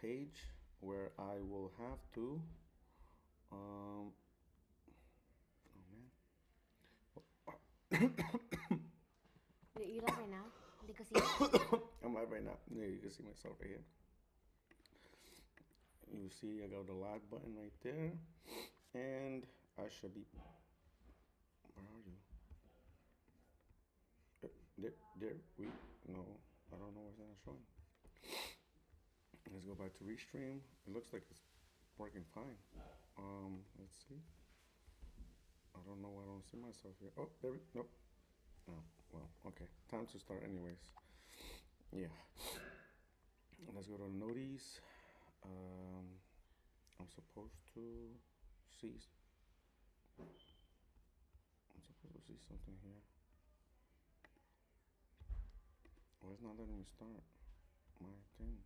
page where I will have to, oh man. You live right now? The casino? I'm live right now. Yeah, you can see myself right here. You see, I got the live button right there, and I should be. Where are you? There. No, I don't know what's that showing. Let's go back to restream. It looks like it's working fine. Let's see. I don't know why I don't see myself here. Oh, there we. Nope. Oh, well, okay. Time to start, anyways. Yeah. Let's go to notice. I'm supposed to see. I'm supposed to see something here. Why it's not letting me start my thing?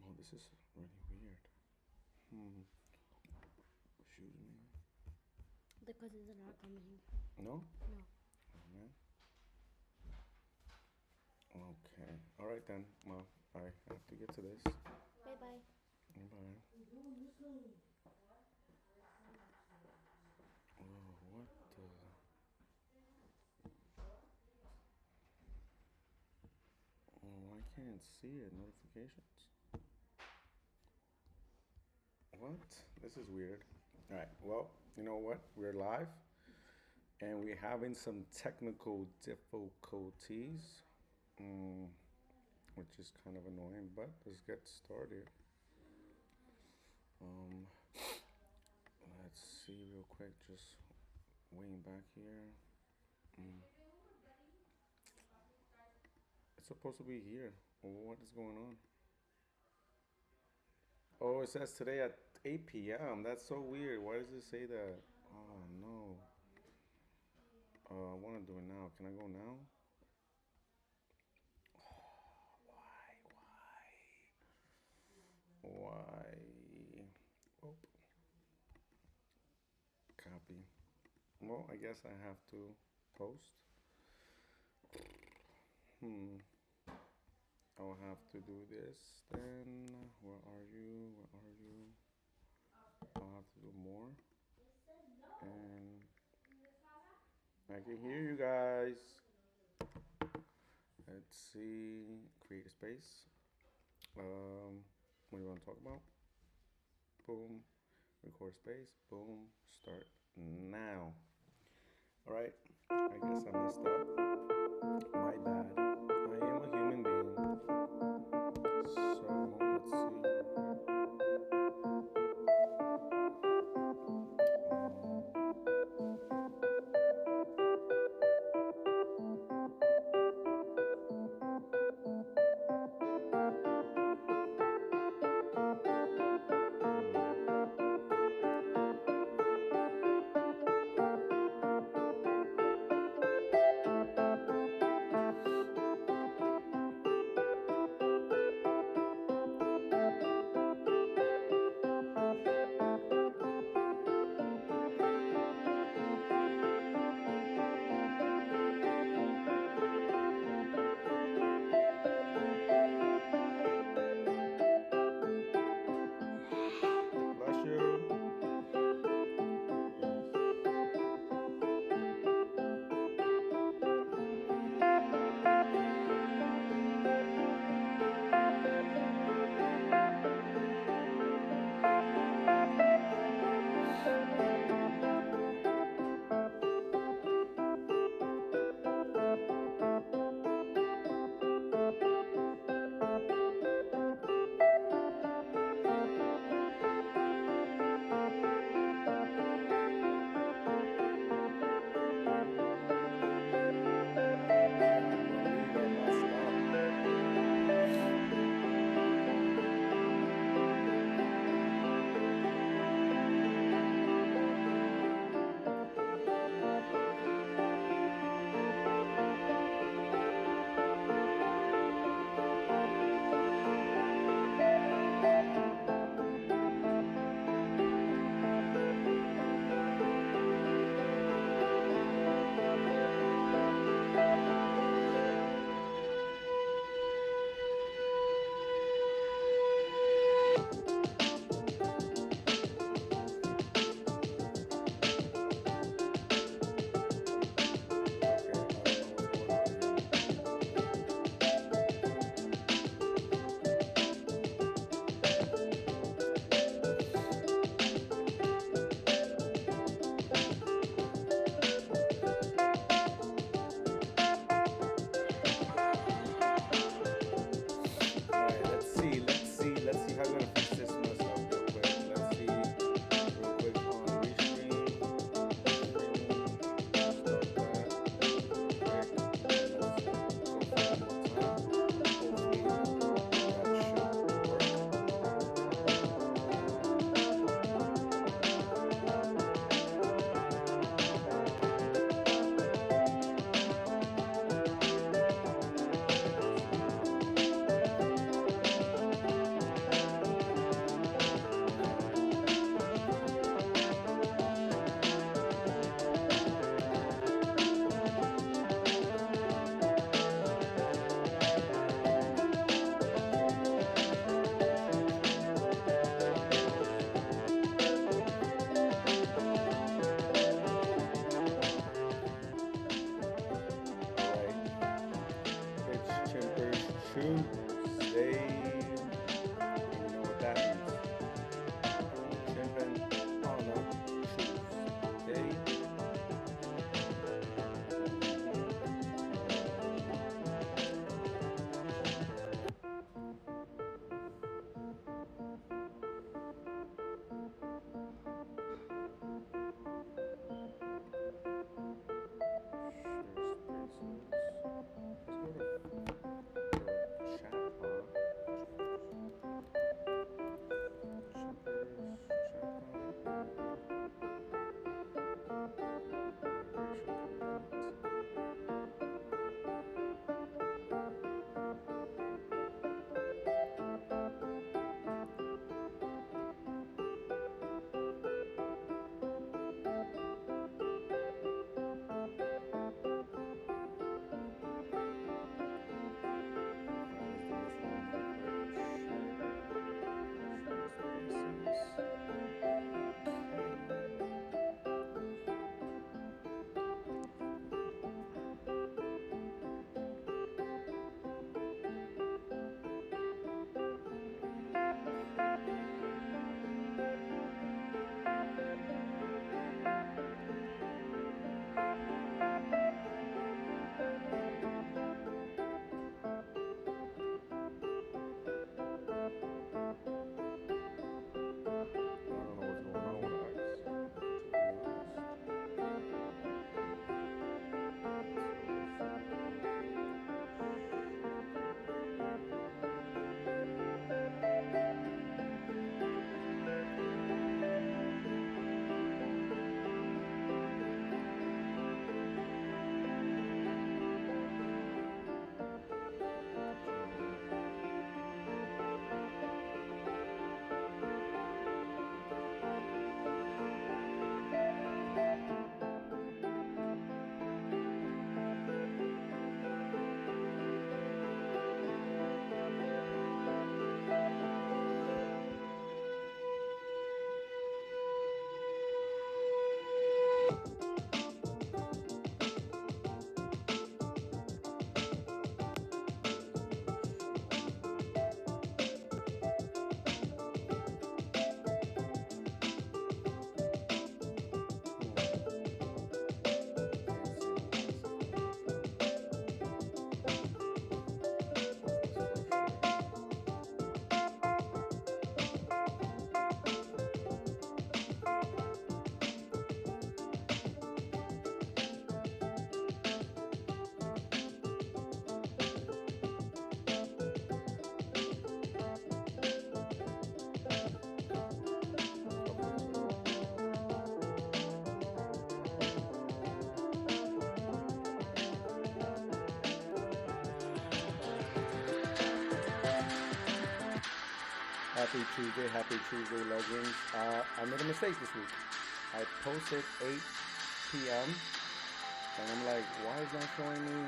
Oh, this is really weird. Excuse me. The cousins are not coming. No? No. Oh, man. Okay. All right then. Well, I have to get to this. Bye bye. Bye. Oh, what the? Oh, I can't see it. Notifications. What? This is weird. All right. Well, you know what? We're live, and we're having some technical difficulties, which is kind of annoying. But let's get started. Um, let's see real quick. Just waiting back here. It's supposed to be here. What is going on? Oh, it says today at 8 p.m. That's so weird. Why does it say that? Oh no. I want to do it now. Can I go now? Why? Why? Oh, copy. Well, I guess I have to post. I'll have to do this then. Where are you? Where are you? I'll have to do more. And I can hear you guys. Let's see. Create a space. What do you want to talk about? Boom. Record space. Boom. Start now. All right. I guess I messed up. My bad. I am a human being. So let's see. Happy Tuesday, legends. I made a mistake this week. I posted 8 p.m. and I'm like, why is that showing me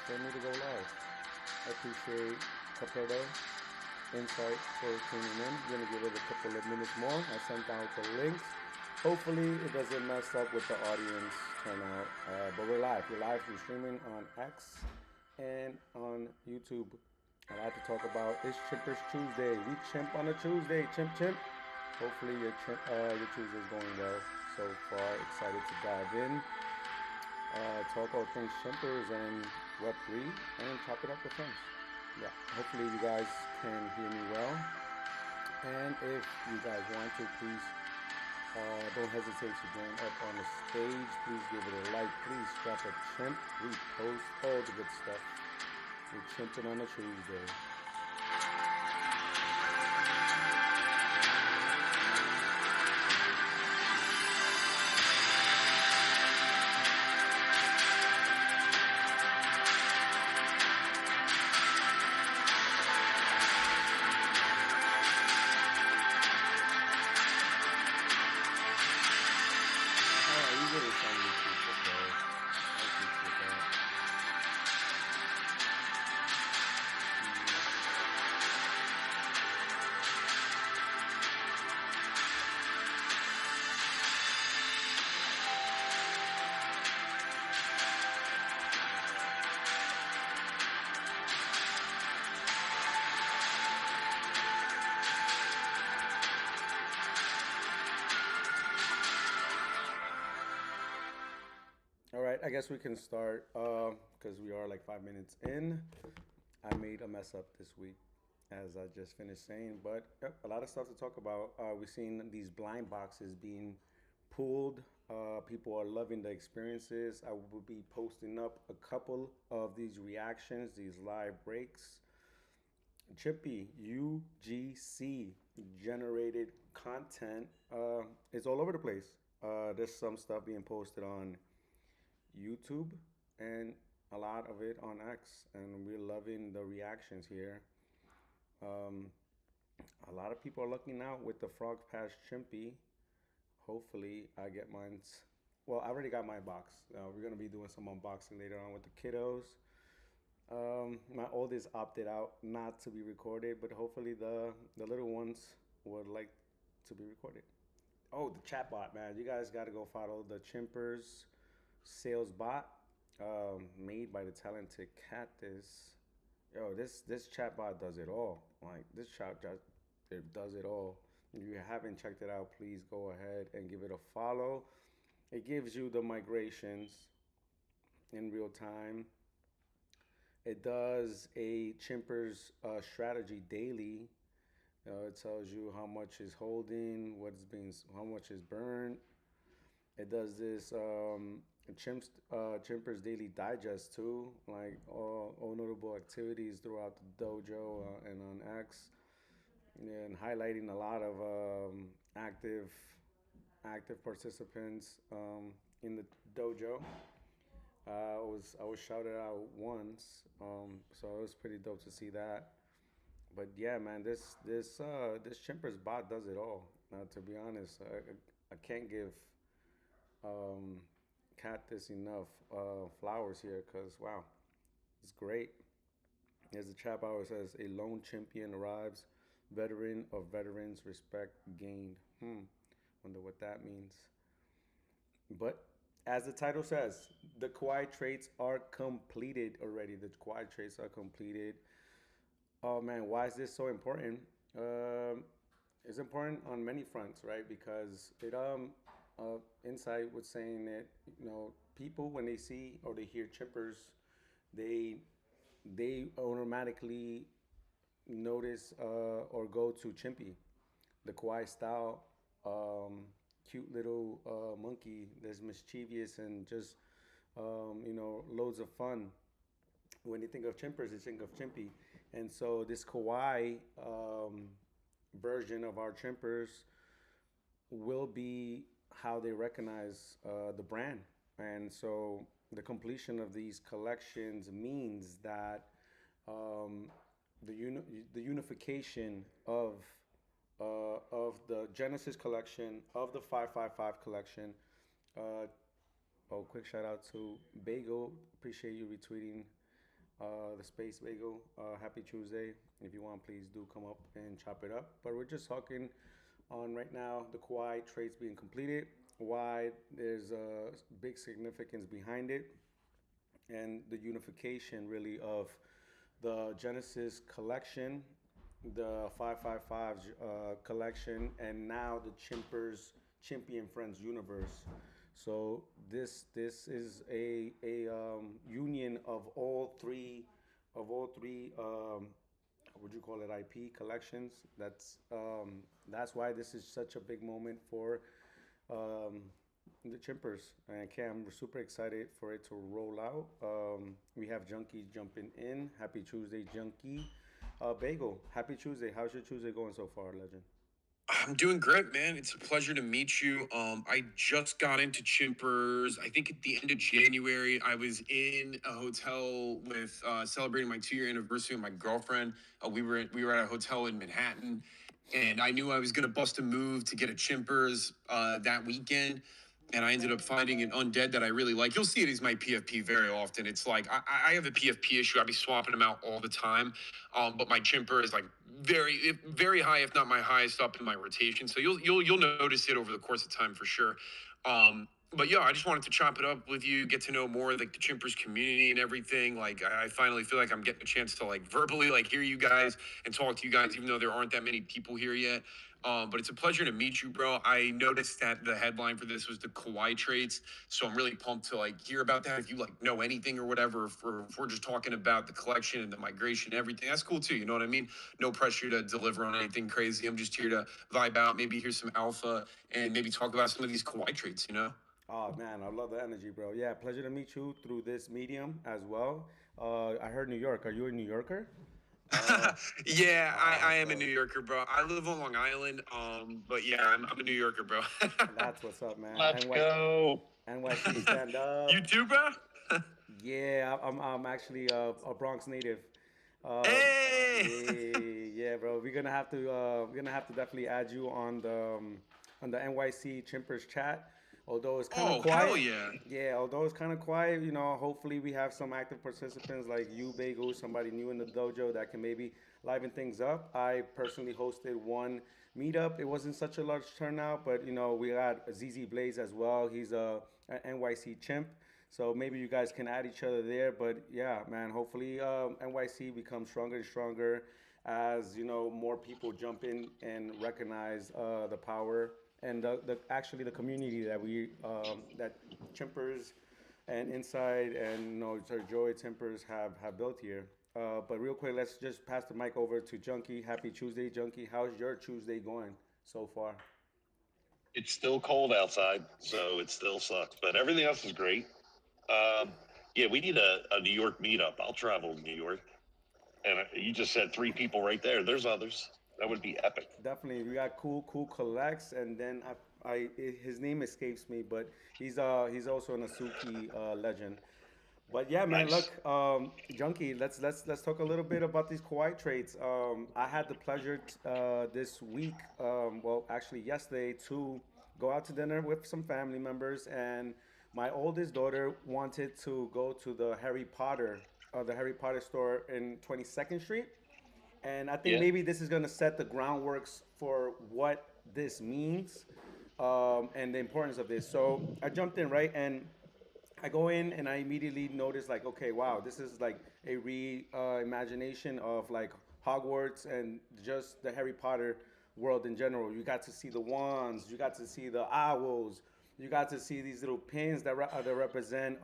for me to go live? I appreciate Capedo Insight for tuning in. I'm gonna give it a couple of minutes more. I sent out the links. Hopefully it doesn't mess up with the audience turnout. But we're live. We're live. We're streaming on X and on YouTube. A lot to talk about. It's Chimpers Tuesday. We chimp on a Tuesday. Chimp, chimp. Hopefully your Tuesday is going well so far. Excited to dive in. Talk about things chimpers and Web3 and chop it up with friends. Yeah. Hopefully you guys can hear me well. And if you guys want to, please don't hesitate to join up on the stage. Please give it a like. Please drop a chimp, repost, all the good stuff. We're chimping on a Tuesday. All right, I guess we can start because we are like 5 minutes in. I made a mess up this week, as I just finished saying, but yep, a lot of stuff to talk about. We've seen these blind boxes being pulled. People are loving the experiences. I will be posting up a couple of these reactions, these live breaks. Chippy UGC generated content. It's all over the place. There's some stuff being posted on YouTube and a lot of it on X, and we're loving the reactions here. Um, a lot of people are looking out with the Frog Pass Chimpy. Hopefully, I get mine's. Well, I already got my box. We're gonna be doing some unboxing later on with the kiddos. My oldest opted out not to be recorded, but hopefully the little ones would like to be recorded. Oh, the chat bot, man! You guys got to go follow the Chimpers sales bot, made by the talented Cactus. Yo, this chatbot does it all. Like this chat just it does it all. If you haven't checked it out, please go ahead and give it a follow. It gives you the migrations in real time. It does a Chimpers strategy daily. It tells you how much is holding, how much is burned. It does this Chimpers Daily Digest too, like all notable activities throughout the dojo and on X, and highlighting a lot of active participants in the dojo. I was shouted out once, so it was pretty dope to see that. But yeah, man, this Chimpers bot does it all. To be honest, I can't give Cactus enough flowers here because wow, it's great. As the chat hour says, a lone champion arrives, veteran of veterans, respect gained. Wonder what that means. But as the title says, the quiet traits are completed already. The quiet traits are completed. Oh man, why is this so important? It's important on many fronts, right? Because it Insight was saying that people when they see or they hear chippers, they automatically notice or go to Chimpy, the kawaii style, cute little monkey that's mischievous and just loads of fun. When you think of Chimpers, you think of Chimpy, and so this kawaii version of our Chimpers will be how they recognize the brand. And so the completion of these collections means that the unification of of the Genesis collection, of the 555 collection. Uh, oh, quick shout out to Bagel. Appreciate you retweeting the Space Bagel. Happy Tuesday. If you want, please do come up and chop it up. But we're just talking on right now the Kawhi trades being completed, why there's a big significance behind it, and the unification really of the Genesis collection, the 555 collection, and now the Chimpers Champion Friends universe. So this is a union of all three would you call it IP collections. That's why this is such a big moment for um, the Chimpers. And Cam, we're super excited for it to roll out. We have Junkie jumping in. Happy Tuesday, Junkie. Bagel, happy Tuesday. How's your Tuesday going so far, Legend? I'm doing great, man. It's a pleasure to meet you. I just got into Chimpers. I think at the end of January, I was in a hotel with celebrating my 2 year anniversary with my girlfriend. We were at a hotel in Manhattan, and I knew I was gonna bust a move to get a Chimpers that weekend. And I ended up finding an undead that I really like. You'll see it as my PFP very often. It's like I have a PFP issue. I be swapping them out all the time. But my chimper is like very high, if not my highest up in my rotation. So you'll notice it over the course of time for sure. But yeah, I just wanted to chop it up with you, get to know more of like the Chimpers community and everything. Like I finally feel like I'm getting a chance to like verbally like hear you guys and talk to you guys, even though there aren't that many people here yet. But it's a pleasure to meet you, bro. I noticed that the headline for this was the Kawhi trades, so I'm really pumped to like hear about that. If you like know anything or whatever, if we're just talking about the collection and the migration and everything, that's cool too. You know what I mean? No pressure to deliver on anything crazy. I'm just here to vibe out, maybe hear some alpha, and maybe talk about some of these Kawhi trades. You know? Oh man, I love the energy, bro. Yeah, pleasure to meet you through this medium as well. I heard New York. Are you a New Yorker? Uh, Yeah, I am a New bro, Yorker, bro. I live on Long Island. But yeah, I'm a New Yorker, bro. that's what's up, man. Let's go. NYC stand You up. too, bro? Yeah, I'm actually a Bronx native. Uh, Hey! yeah, bro. We're gonna have to definitely add you on the NYC Chimpers chat. Although it's kind of Oh, hell quiet. yeah. Yeah, although it's kind of quiet, you know. Hopefully, we have some active participants like you, Bagel, somebody new in the dojo that can maybe liven things up. I personally hosted one meetup. It wasn't such a large turnout, but you know, we got ZZ Blaze as well. He's an NYC chimp. So maybe you guys can add each other there. But yeah, man, hopefully NYC becomes stronger and stronger as you know more people jump in and recognize the power and the actually the community that we that Chimpers and Inside and you know Sir Joy Timpers have built here. But real quick, let's just pass the mic over to Junkie. Happy Tuesday, Junkie. How's your Tuesday going so far? It's still cold outside, so it still sucks, but everything else is great. Um, yeah, we need a New York meetup. I'll travel to New York. And you just said three people right there. There's others. That would be epic. Definitely, we got cool collects, and then his name escapes me, but he's also an Asuki legend. But yeah, man, Nice. look, Junkie, let's talk a little bit about these Kawhi trades. I had the pleasure this week, well, actually yesterday, to go out to dinner with some family members, and my oldest daughter wanted to go to the Harry Potter store in 22nd Street, and I think Yeah. maybe this is going to set the groundworks for what this means and the importance of this. So I jumped in, right? And I go in and I immediately notice, like, okay, wow, this is like a imagination of like Hogwarts and just the Harry Potter world in general. You got to see the wands, you got to see the owls, you got to see these little pins that represent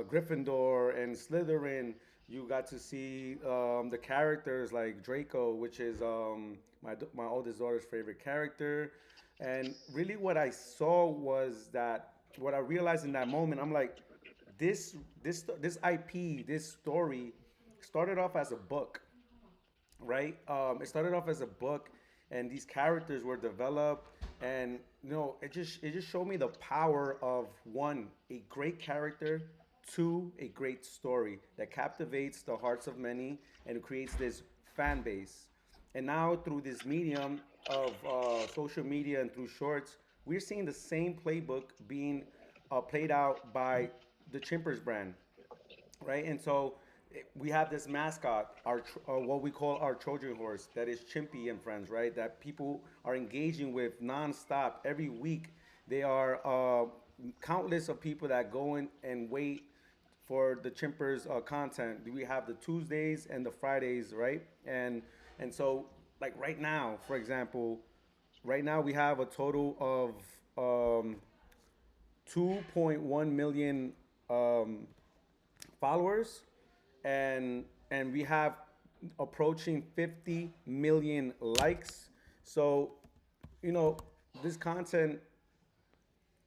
Gryffindor and Slytherin. You got to see the characters like Draco, which is my oldest daughter's favorite character. And really, what I saw was that what I realized in that moment, I'm like, this IP, this story, started off as a book, right? It started off as a book, and these characters were developed, and you know, it just showed me the power of one, a great character, two, a great story that captivates the hearts of many and creates this fan base. And now through this medium of social media and through shorts, we're seeing the same playbook being played out by the Chimpers brand, right? And so we have this mascot, what we call our Trojan horse, that is Chimpy and friends, right? That people are engaging with nonstop every week. They are countless of people that go in and wait for the Chimpers content. We have the Tuesdays and the Fridays, right? And so like right now, for example, right now we have a total of 2.1 million um, followers, and we have approaching 50 million likes. So, you know, this content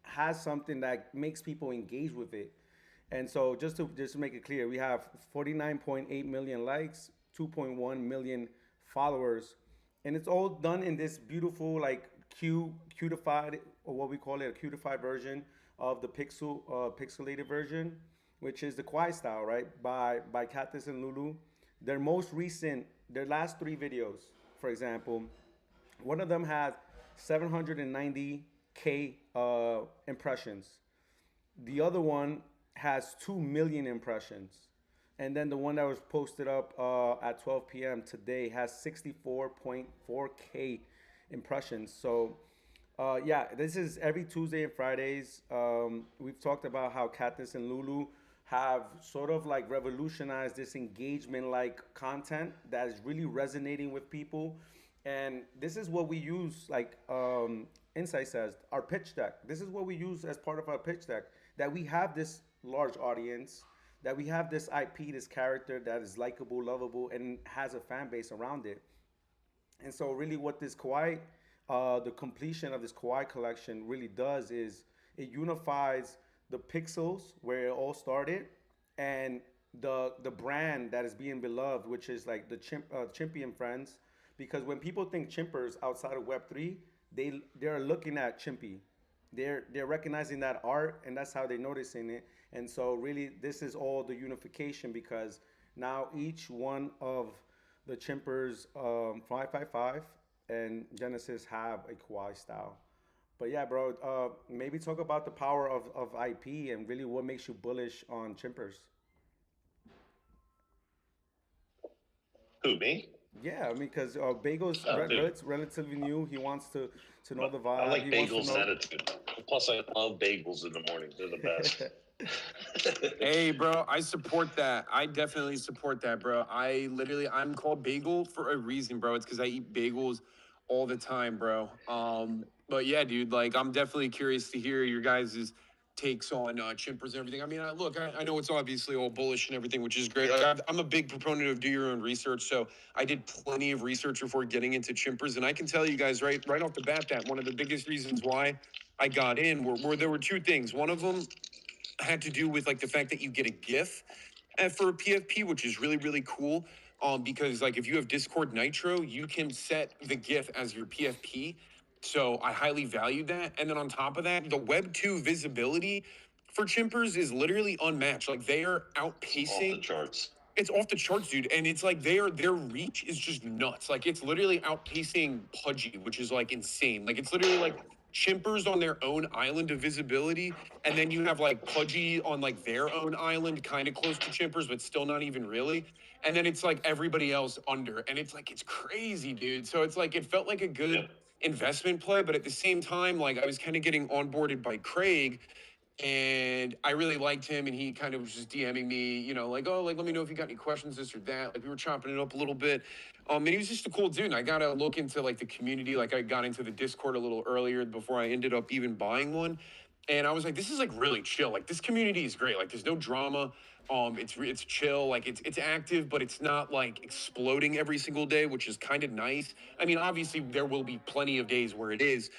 has something that makes people engage with it. And so just to make it clear, we have 49.8 million likes, 2.1 million followers, and it's all done in this beautiful like cutified, or what we call it, a cutified version of the pixelated version, which is the Kawaii style, right? By Cactus and Lulu. Their last three videos, for example, one of them had 790K impressions. The other one has 2 million impressions. And then the one that was posted up at 12 p.m. today has 64.4K impressions. So, yeah, this is every Tuesday and Fridays. We've talked about how Katniss and Lulu have sort of like revolutionized this engagement like content that is really resonating with people. And this is what we use, like Insight says, our pitch deck. This is what we use as part of our pitch deck, that we have this large audience, that we have this IP, this character that is likable, lovable, and has a fan base around it. And so, really, what this Kawaii, the completion of this Kawaii collection really does is it unifies the pixels where it all started, and the brand that is being beloved, which is like the Chimpy and Friends. Because when people think Chimpers outside of Web3, they're looking at Chimpy. They're recognizing that art, and that's how they're noticing it. And so, really, this is all the unification, because now each one of the Chimpers 555 and Genesis have a Kawaii style. But yeah, bro, maybe talk about the power of IP and really what makes you bullish on Chimpers. Who, me? Yeah, I mean, because Bagel's Oh, dude. relatively new. He wants to know But the I vibe. like He wants to bagels' know. attitude. Plus, I love bagels in the morning. They're the best. Hey, bro, I support that. I definitely support that, bro. I'm called Bagel for a reason, bro. It's because I eat bagels all the time, bro. But yeah, dude, like I'm definitely curious to hear your guys' takes on Chimpers and everything. I mean, I know it's obviously all bullish and everything, which is great. Like, I'm a big proponent of do your own research, so I did plenty of research before getting into Chimpers, and I can tell you guys right off the bat that one of the biggest reasons why I got in were there were two things. One of them had to do with like the fact that you get a GIF for a PFP, which is really really cool. Because like if you have Discord Nitro, you can set the GIF as your PFP. So I highly value that. And then on top of that, the Web 2 visibility for Chimpers is literally unmatched. Like they are Off the outpacing, charts. it's off the charts, dude. And it's like their reach is just nuts. Like it's literally outpacing Pudgy, which is like insane. Like it's literally like Chimpers on their own island of visibility, and then you have like Pudgy on like their own island, kind of close to Chimpers, but still not even really. And then it's like everybody else under, and it's like it's crazy, dude. So it's like it felt like a good Yep. investment play, but at the same time, like I was kind of getting onboarded by Craig, and I really liked him, and he kind of was just DMing me, like, oh, like let me know if you got any questions, this or that. Like we were chopping it up a little bit, and he was just a cool dude. And I got to look into like the community. Like I got into the Discord a little earlier before I ended up even buying one, and I was like, this is like really chill. Like this community is great. Like there's no drama. It's chill. Like it's active, but it's not like exploding every single day, which is kind of nice. I mean, obviously there will be plenty of days where it is,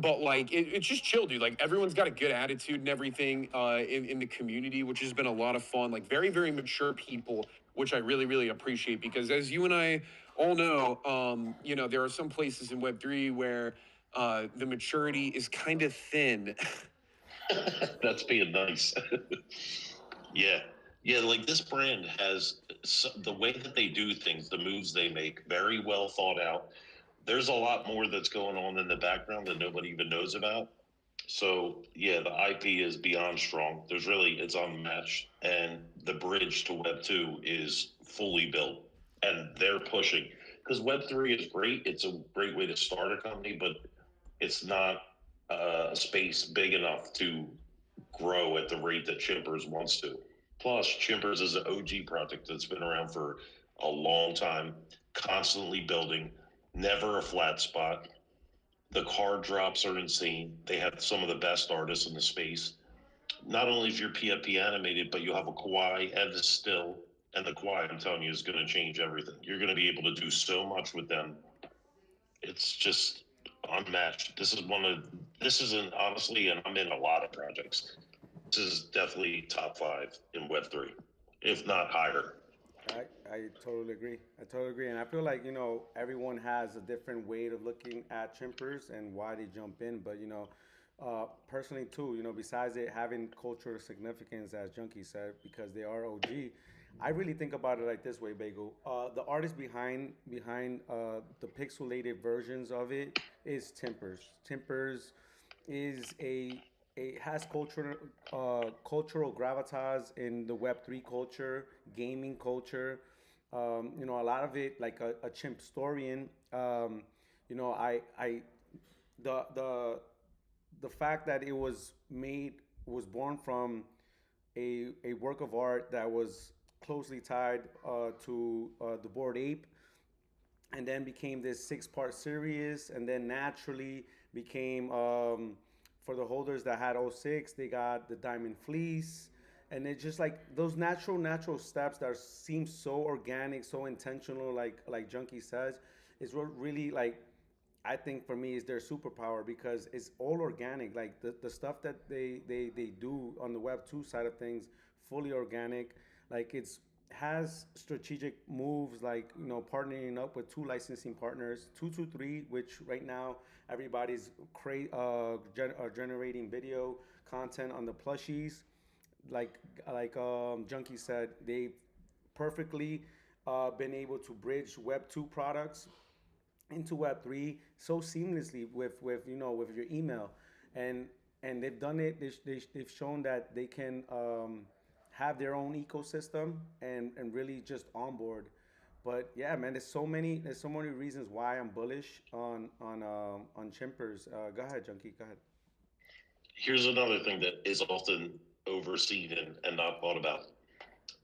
but like it's just chill, dude. Like everyone's got a good attitude and everything in the community, which has been a lot of fun. Like very very mature people, which I really really appreciate, because as you and I all know, there are some places in Web3 where the maturity is kind of thin. That's being nice. Yeah. Yeah, like this brand has the way that they do things, the moves they make, very well thought out. There's a lot more that's going on in the background that nobody even knows about. So yeah, the IP is beyond strong. It's unmatched, and the bridge to Web 2 is fully built, and they're pushing because Web 3 is great. It's a great way to start a company, but it's not a space big enough to grow at the rate that Chimpers wants to. Plus, Chimpers is an OG project that's been around for a long time, constantly building, never a flat spot. The card drops are insane. They have some of the best artists in the space. Not only is your PFP animated, but you have a Kawaii and a still. And the Kawaii, I'm telling you, is going to change everything. You're going to be able to do so much with them. It's just unmatched. This isn't honestly, and I'm in a lot of projects. This is definitely top five in Web 3, if not higher. I totally agree. I totally agree. And I feel like, everyone has a different way of looking at Chimpers and why they jump in. But, personally, too, besides it having cultural significance, as Junkie said, because they are OG, I really think about it like this way, Bagel. The artist behind the pixelated versions of it is Timpers. Timpers is a has cultural gravitas in the Web 3 culture, gaming culture. A lot of it like a chimp historian. I the fact that it was born from a work of art that was closely tied to the board ape, and then became this 6 part series, and then naturally became for the holders that had '06, they got the Diamond Fleece. And it's just like those natural steps that seem so organic, so intentional, like Junkie says, is what really, like, I think for me is their superpower, because it's all organic. Like the stuff that they do on the Web 2 side of things, fully organic. Like it's has strategic moves, like partnering up with two licensing partners, 223, which right now everybody's generating video content on the plushies. Like Junkie said, they perfectly been able to bridge Web 2 products into Web 3 so seamlessly with your email, and they've done it. They've shown that they can have their own ecosystem and really just onboard. But yeah, man, there's so many reasons why I'm bullish on Chimpers. Go ahead, Junkie. Go ahead. Here's another thing that is often overseen and not thought about.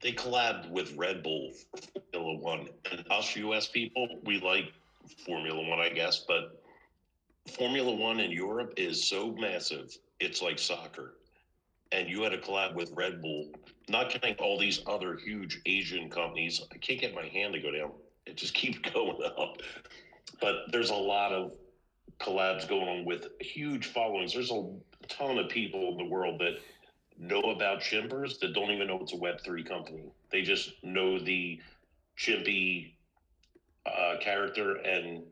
They collabed with Red Bull for Formula One, and us US people, we like Formula One, I guess, but Formula One in Europe is so massive, it's like soccer. And you had a collab with Red Bull, not counting all these other huge Asian companies. I can't get my hand to go down. It just keeps going up. But there's a lot of collabs going on with huge followings. There's a ton of people in the world that know about Chimpers that don't even know it's a Web 3 company. They just know the Chimpy character, and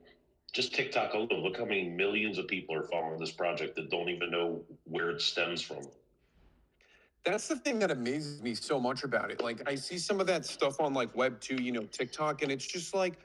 just TikTok alone. Look how many millions of people are following this project that don't even know where it stems from. That's the thing that amazes me so much about it. Like I see some of that stuff on like Web 2, TikTok, and it's just like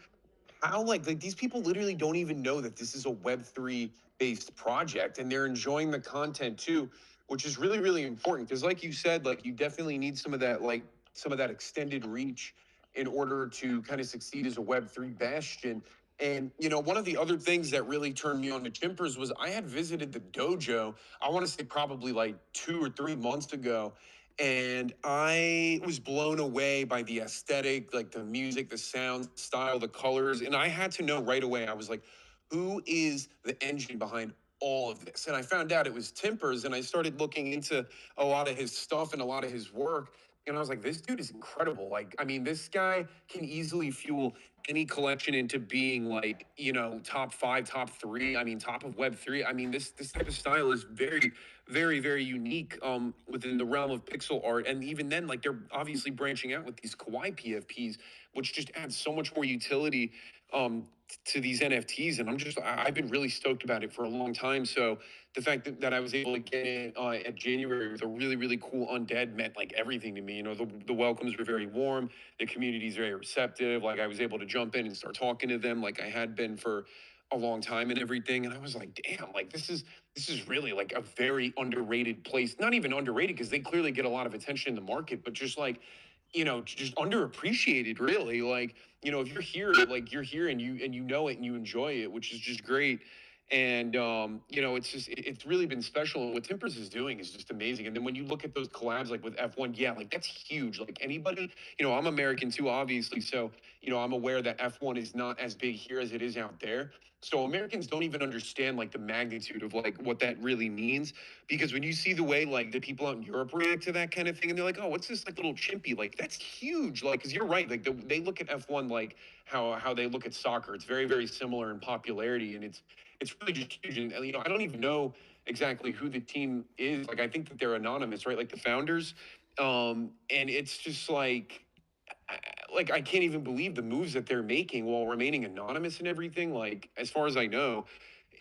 how like these people literally don't even know that this is a Web 3 based project, and they're enjoying the content too, which is really really important because like you said, like you definitely need some of that extended reach in order to kind of succeed as a Web 3 bastion. And one of the other things that really turned me on to Chimpers was I had visited the dojo. I want to say probably like 2 or 3 months ago, and I was blown away by the aesthetic, like the music, the sound, style, the colors. And I had to know right away. I was like, who is the engine behind all of this? And I found out it was Timpers, and I started looking into a lot of his stuff and a lot of his work. And I was like, this dude is incredible. Like, I mean, this guy can easily fuel any collection into being like, top five, top three. I mean, top of Web 3. I mean, this type of style is very, very, very unique within the realm of pixel art. And even then, like they're obviously branching out with these kawaii PFPs, which just adds so much more utility to these NFTs, and I've been really stoked about it for a long time. So the fact that I was able to get in at January with a really cool undead meant like everything to me. You know, the welcomes were very warm, the community's very receptive. Like I was able to jump in and start talking to them like I had been for a long time and everything. And I was like, damn, like this is really like a very underrated place. Not even underrated because they clearly get a lot of attention in the market, but just like just underappreciated really. Like if you're here, like you're here and you know it and you enjoy it, which is just great. And it's really been special. And what Timpers is doing is just amazing. And then when you look at those collabs like with F1, yeah, like that's huge. Like anybody, I'm American too, obviously. So, I'm aware that F1 is not as big here as it is out there. So Americans don't even understand like the magnitude of like what that really means. Because when you see the way like the people out in Europe react to that kind of thing, and they're like, "Oh, what's this like little chimpy?" Like that's huge. Like, because you're right. Like they look at F1 like how they look at soccer. It's very similar in popularity, and it's really just huge. And I don't even know exactly who the team is. Like I think that they're anonymous, right? Like the founders. And it's just like I can't even believe the moves that they're making while remaining anonymous and everything. Like as far as I know,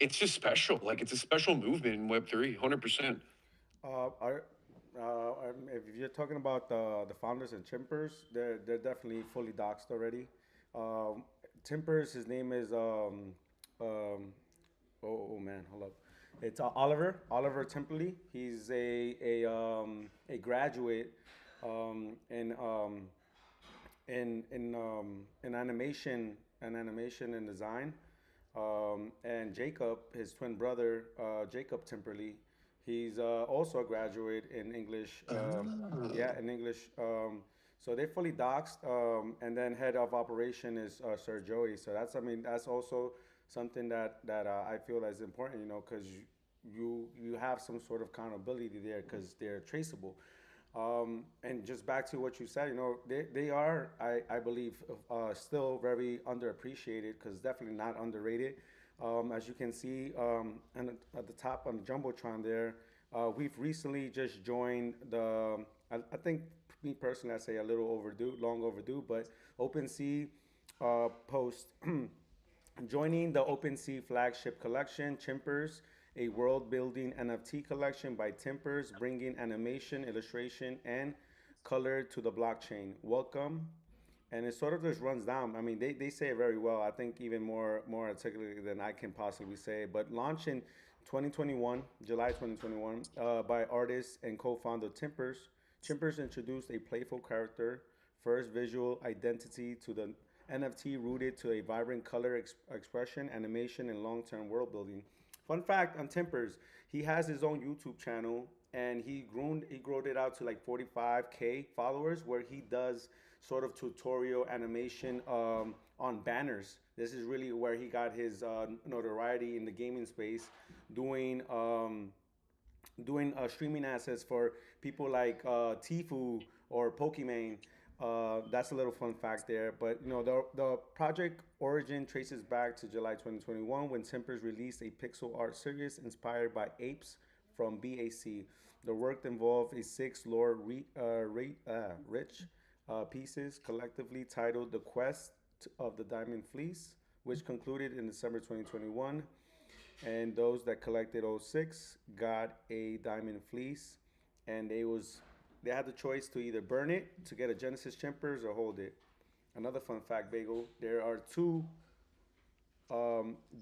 it's just special. Like it's a special movement in Web3, 100%. Are if you're talking about the founders and Chimpers, they're definitely fully doxxed already. Um, Timpers, his name is um, oh man, hold up. It's Oliver Templey. He's a graduate in in animation and design. And Jacob, his twin brother, Jacob Timperley, he's also a graduate in English. Yeah, in English. So they're fully doxed, and then head of operation is Sir Joey. So that's, I mean, that's also something that I feel is important, because you have some sort of accountability there because they're traceable. And just back to what you said, they are, I believe, still very underappreciated because definitely not underrated. As you can see, and at the top on the jumbotron there, we've recently just joined I think me personally, I say a little overdue, long overdue, but OpenSea post joining the OpenSea flagship collection, Chimpers, a world building NFT collection by Timpers, bringing animation, illustration, and color to the blockchain. Welcome. And it sort of just runs down. I mean, they say it very well. I think even more articulately than I can possibly say. But launched in 2021, July 2021, by artist and co-founder Timpers. Chimpers introduced a playful character, first visual identity to the NFT rooted to a vibrant color expression, animation, and long-term world building. Fun fact on Timpers, he has his own YouTube channel and he growed it out to like 45K followers where he does sort of tutorial animation on banners. This is really where he got his notoriety in the gaming space, doing streaming assets for people like Tifu or Pokimane. That's a little fun fact there. But the project origin traces back to July 2021 when Tempers released a pixel art series inspired by apes from BAC. The work involved a six rich pieces collectively titled "The Quest of the Diamond Fleece," which concluded in December 2021. And those that collected '06 got a diamond fleece, and they had the choice to either burn it to get a Genesis Chimpers or hold it. Another fun fact, Bagel: there are two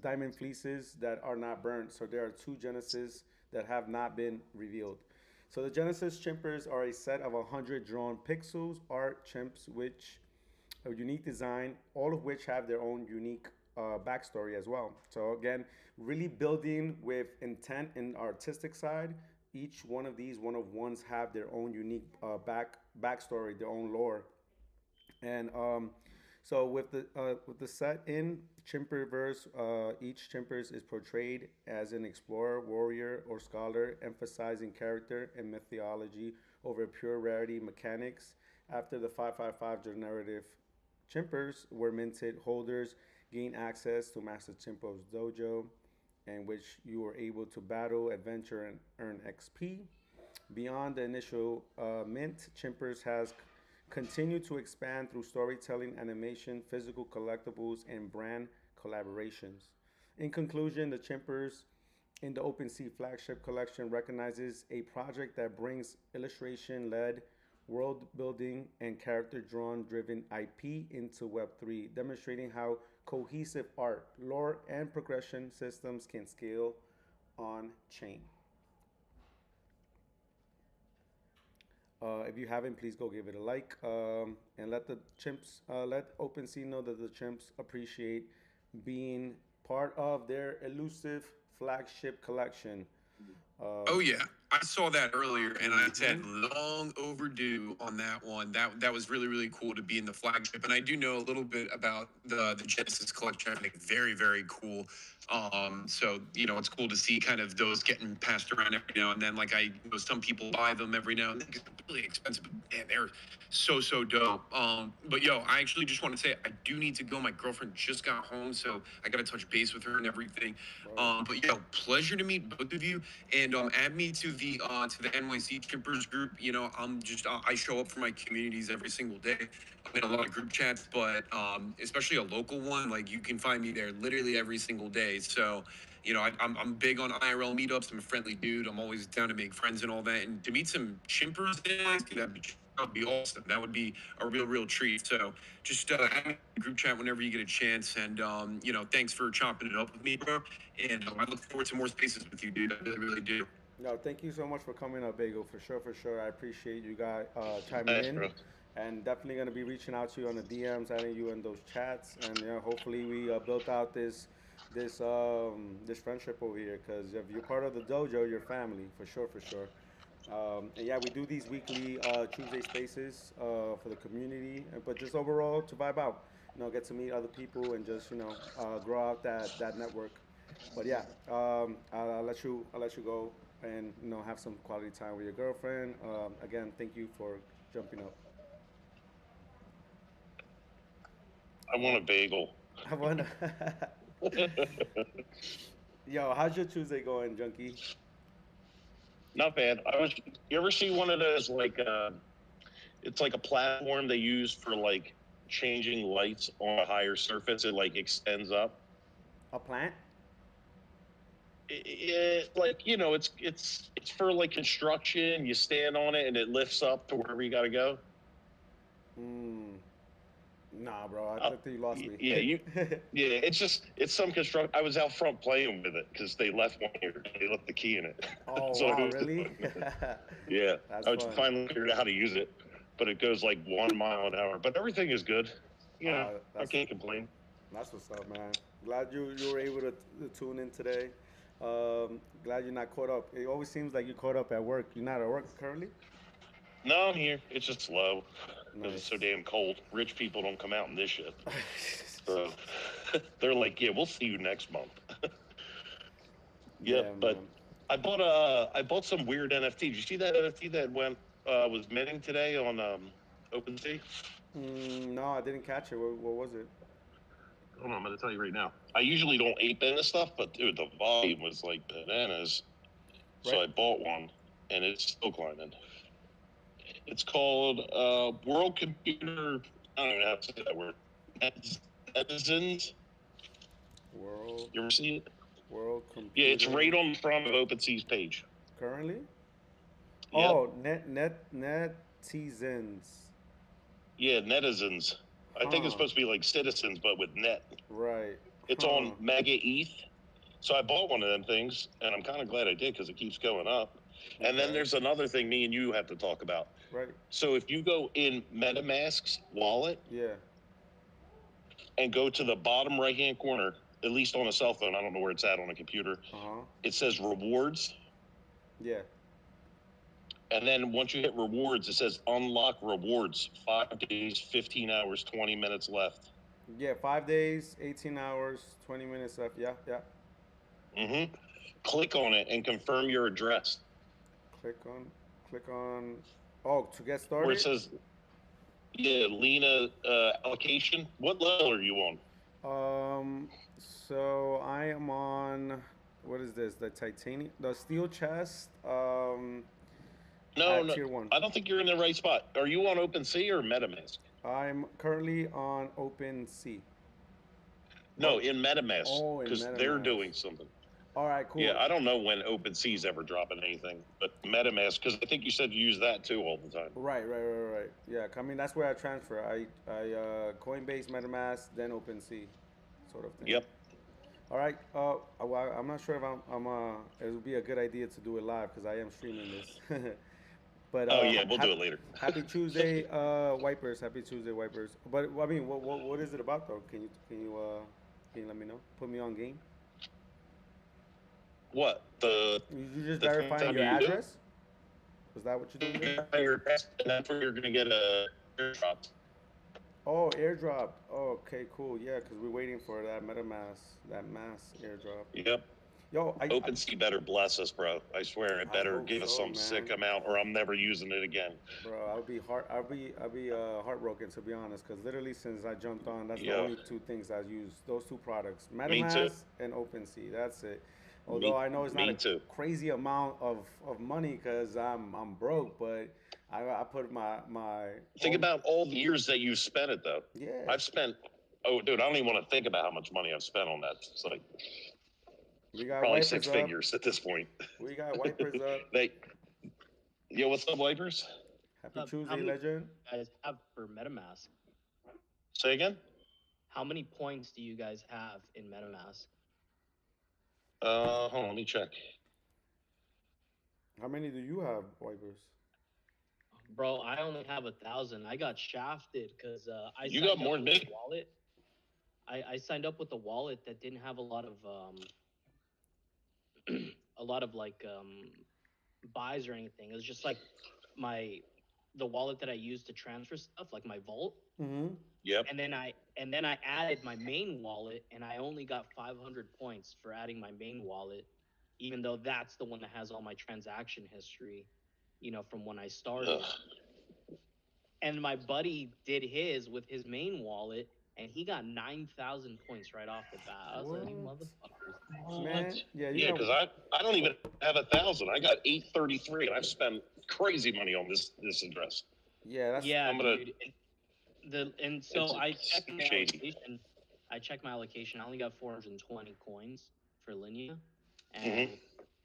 diamond fleeces that are not burnt, so there are two Genesis that have not been revealed. So the Genesis Chimpers are a set of 100 drawn pixels, art chimps, which a unique design, all of which have their own unique backstory as well. So again, really building with intent and artistic side. Each one of these one of ones have their own unique backstory, their own lore. And so with the set in Chimperverse, each Chimpers is portrayed as an explorer, warrior, or scholar, emphasizing character and mythology over pure rarity mechanics. After the 555 generative Chimpers were minted, holders gain access to Master Chimpo's dojo, in which you were able to battle, adventure, and earn XP. Beyond the initial mint, Chimpers has continue to expand through storytelling, animation, physical collectibles, and brand collaborations. In conclusion, the Chimpers in the Open Sea flagship collection recognizes a project that brings illustration led, world building, and character drawn driven IP into Web3, demonstrating how cohesive art, lore, and progression systems can scale on chain. If you haven't, please go give it a like, and let the chimps, let OpenSea know that the chimps appreciate being part of their elusive flagship collection. Oh Um, yeah, I saw that earlier, and I said mhm. long overdue on that one. That was really cool to be in the flagship, and I do know a little bit about the Genesis collection. I think very cool. So it's cool to see kind of those getting passed around every now and then. Like I know some people buy them every now and then 'cause they're really expensive, but man, they're so dope. But yo, I actually just want to say I do need to go. My girlfriend just got home, so I got to touch base with her and everything. Word. But yo, pleasure to meet both of you, and add me to the NYC Chimpers group. I'm just I show up for my communities every single day. I'm in a lot of group chats, but especially a local one, like you can find me there literally every single day. So I'm big on IRL meetups. I'm a friendly dude. I'm always down to make friends and all that, and to meet some Chimpers in NYC, that'd be awesome. That would be a real treat. So just add me in the group chat whenever you get a chance, and thanks for chopping it up with me, bro. And I look forward to more spaces with you, dude. I really do. No, thank you so much for coming up, Bagel. For sure, for sure. I appreciate you guys chiming Thanks, in, bro. and definitely gonna be reaching out to you on the DMs, adding you in those chats, and hopefully we built out this friendship over here. Because if you're part of the dojo, you're family for sure, for sure. And yeah, we do these weekly Tuesday spaces for the community, but just overall to vibe out, get to meet other people and just grow out that network. But yeah, I'll let you go and have some quality time with your girlfriend. Again, thank you for jumping up. I want a bagel. I wanna. Yo, how's your Tuesday going, Junkie? Not bad. I was. You ever see one of those like? It's like a platform they use for like changing lights on a higher surface. It like extends up. A plant? Like it's for like construction. You stand on it and it lifts up to wherever you got to go. Mm, nah, bro. I Uh, think you lost me. yeah, yeah. It's some construct. I was out front playing with it because they left one here. They left the key in it. Oh So wow, it was really? yeah. That's I fun. finally figured out how to use it, but it goes like 1 mile an hour. But everything is good. I That's can't complain. what's up, man. Glad you were able to tune in today. Glad you're not caught up. It always seems like you're caught up at work. You're not at work currently. No, I'm here. It's just slow because it's so Nice. damn cold. Rich people don't come out in this shit. So they're like, yeah, we'll see you next month. Yep, Yeah, but man. I bought some weird NFT. Did you see that NFT that went was minting today on OpenSea? No, I didn't catch it. What was it? Hold on, I'm gonna tell you right now. I usually don't ape into stuff, but dude, the volume was like bananas. So Right. I bought one, and it's still climbing. It's called World Computer. I don't even know how to say that word. Netizens. World You ever see it? World Yeah, it's Computer right on the front of OpenSea's page. currently. Yep. Oh, netizens. Yeah, netizens. I think it's Huh. supposed to be like citizens, but with net. Right. It's Huh. on Mega ETH. So I bought one of them things, and I'm kind of glad I did because it keeps going up. And then Okay. there's another thing me and you have to talk about. Right. So if you go in MetaMask's wallet Yeah. and go to the bottom right hand corner, at least on a cell phone, I don't know where it's at on a computer, Uh huh. it says rewards. Yeah. And then once you hit rewards, it says unlock rewards. 5 days, 15 hours, 20 minutes left. Yeah. 5 days, 18 hours, 20 minutes left. Yeah. Yeah. Mm-hmm. Click on it and confirm your address. Click on. Click on. Oh, to get Where it started. says, yeah, Lena allocation. What level are you on? So I am on. What is this? The titanium, the steel chest. No, at no, tier 1. I don't think you're in the right spot. Are you on OpenSea or MetaMask? I'm currently on OpenSea. No, What? in MetaMask Oh, in because they're MetaMask. doing something. All right, Yeah, cool. I don't know when OpenSea's ever dropping anything, but MetaMask because I think you said you use that too all the time. Right. Yeah, I mean that's where I transfer. I Coinbase, MetaMask, then OpenSea, sort of thing. Yep. All right. Well, I'm not sure if it would be a good idea to do it live because I am streaming this. But Oh yeah, we'll do it later. happy Tuesday, wipers. Happy Tuesday, wipers. But I mean, what is it about though? Can you let me know? Put me on game. What You just the thing verifying your you do? address? Was that what you're doing there? And that's where you're gonna get a airdrop. Oh, airdrop. Oh, okay, cool. Yeah, because we're waiting for that that mass airdrop. Yep. Yo, OpenSea better bless us, bro. I swear, it I better hope give us so, some man. sick amount, or I'm never using it again. Bro, I'll be heartbroken to be honest, because literally since I jumped on, that's the Yeah. only two things I've used. Those two products, Me too. MetaMask and OpenSea. That's it. Although I know it's not Me a too. crazy amount of money because I'm broke, but I put my Think about all the years that you've spent it, though. yeah. I've spent. Oh, dude, I don't even want to think about how much money I've spent on that. It's like We got probably wipers six up. figures at this point. We got wipers up. Yo, what's up, wipers? Happy How Tuesday, many legend. you guys have for MetaMask? Say again. How many points do you guys have in MetaMask? Hold on, let me check. How many do you have, wipers? Bro, I only have 1,000. I got shafted because You got more than me. wallet. I signed up with a wallet that didn't have a lot of buys or anything. It was just like the wallet that I used to transfer stuff, like my vault. Mm-hmm. Yep. And then I added my main wallet, and I only got 500 points for adding my main wallet, even though that's the one that has all my transaction history, from when I started. Ugh. And my buddy did his with his main wallet, and he got 9,000 points right off the bat. I was like, you motherfuckers. Man, yeah, Yeah, because I don't even have 1,000. I got 833, and I've spent crazy money on this address. Yeah, that's Yeah, I'm gonna- dude. So I It's checked my shady. allocation. I only got 420 coins for Linea, and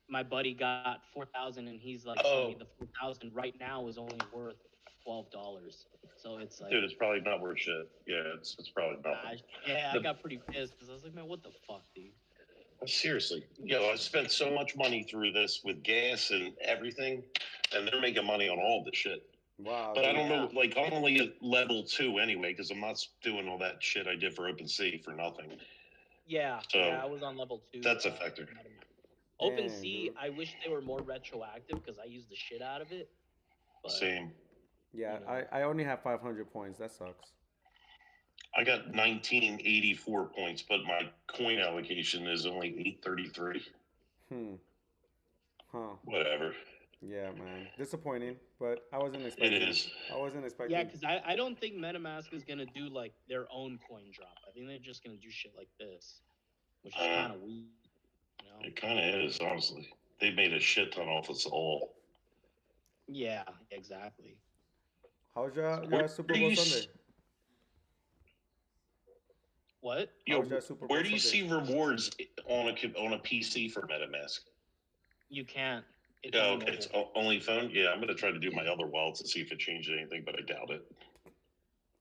my buddy got 4,000, and he's like, telling me the 4,000 right now is only worth $12. So it's like, Dude, it's probably not worth shit. Yeah, it's probably not. I got pretty pissed because I was like, man, what the fuck, dude? Seriously, I spent so much money through this with gas and everything, and they're making money on all this shit. wow. But I don't know, like I'm only at level 2 anyway, because I'm not doing all that shit I did for OpenSea for nothing. Yeah, So, I was on level 2. That's a factor. OpenSea, I wish they were more retroactive because I used the shit out of it. But, Same. Yeah, I only have 500 points. That sucks. I got 1984 points, but my coin allocation is only 833. Huh. Whatever. Yeah, man. Disappointing, but I wasn't expecting It is. I wasn't expecting. Yeah, because I don't think MetaMask is going to do like their own coin drop. I think they're just going to do shit like this, which is kind of weird. It kind of is, honestly. They made a shit ton off us all. Yeah, exactly. How's your Super Bowl Sunday? What? Yo, How's your Super Bowl where do you Sunday? see rewards on a PC for MetaMask? You can't. It's Oh, only okay, it's mobile. only phone. Yeah, I'm gonna try to do my other wallets to see if it changed anything, but I doubt it.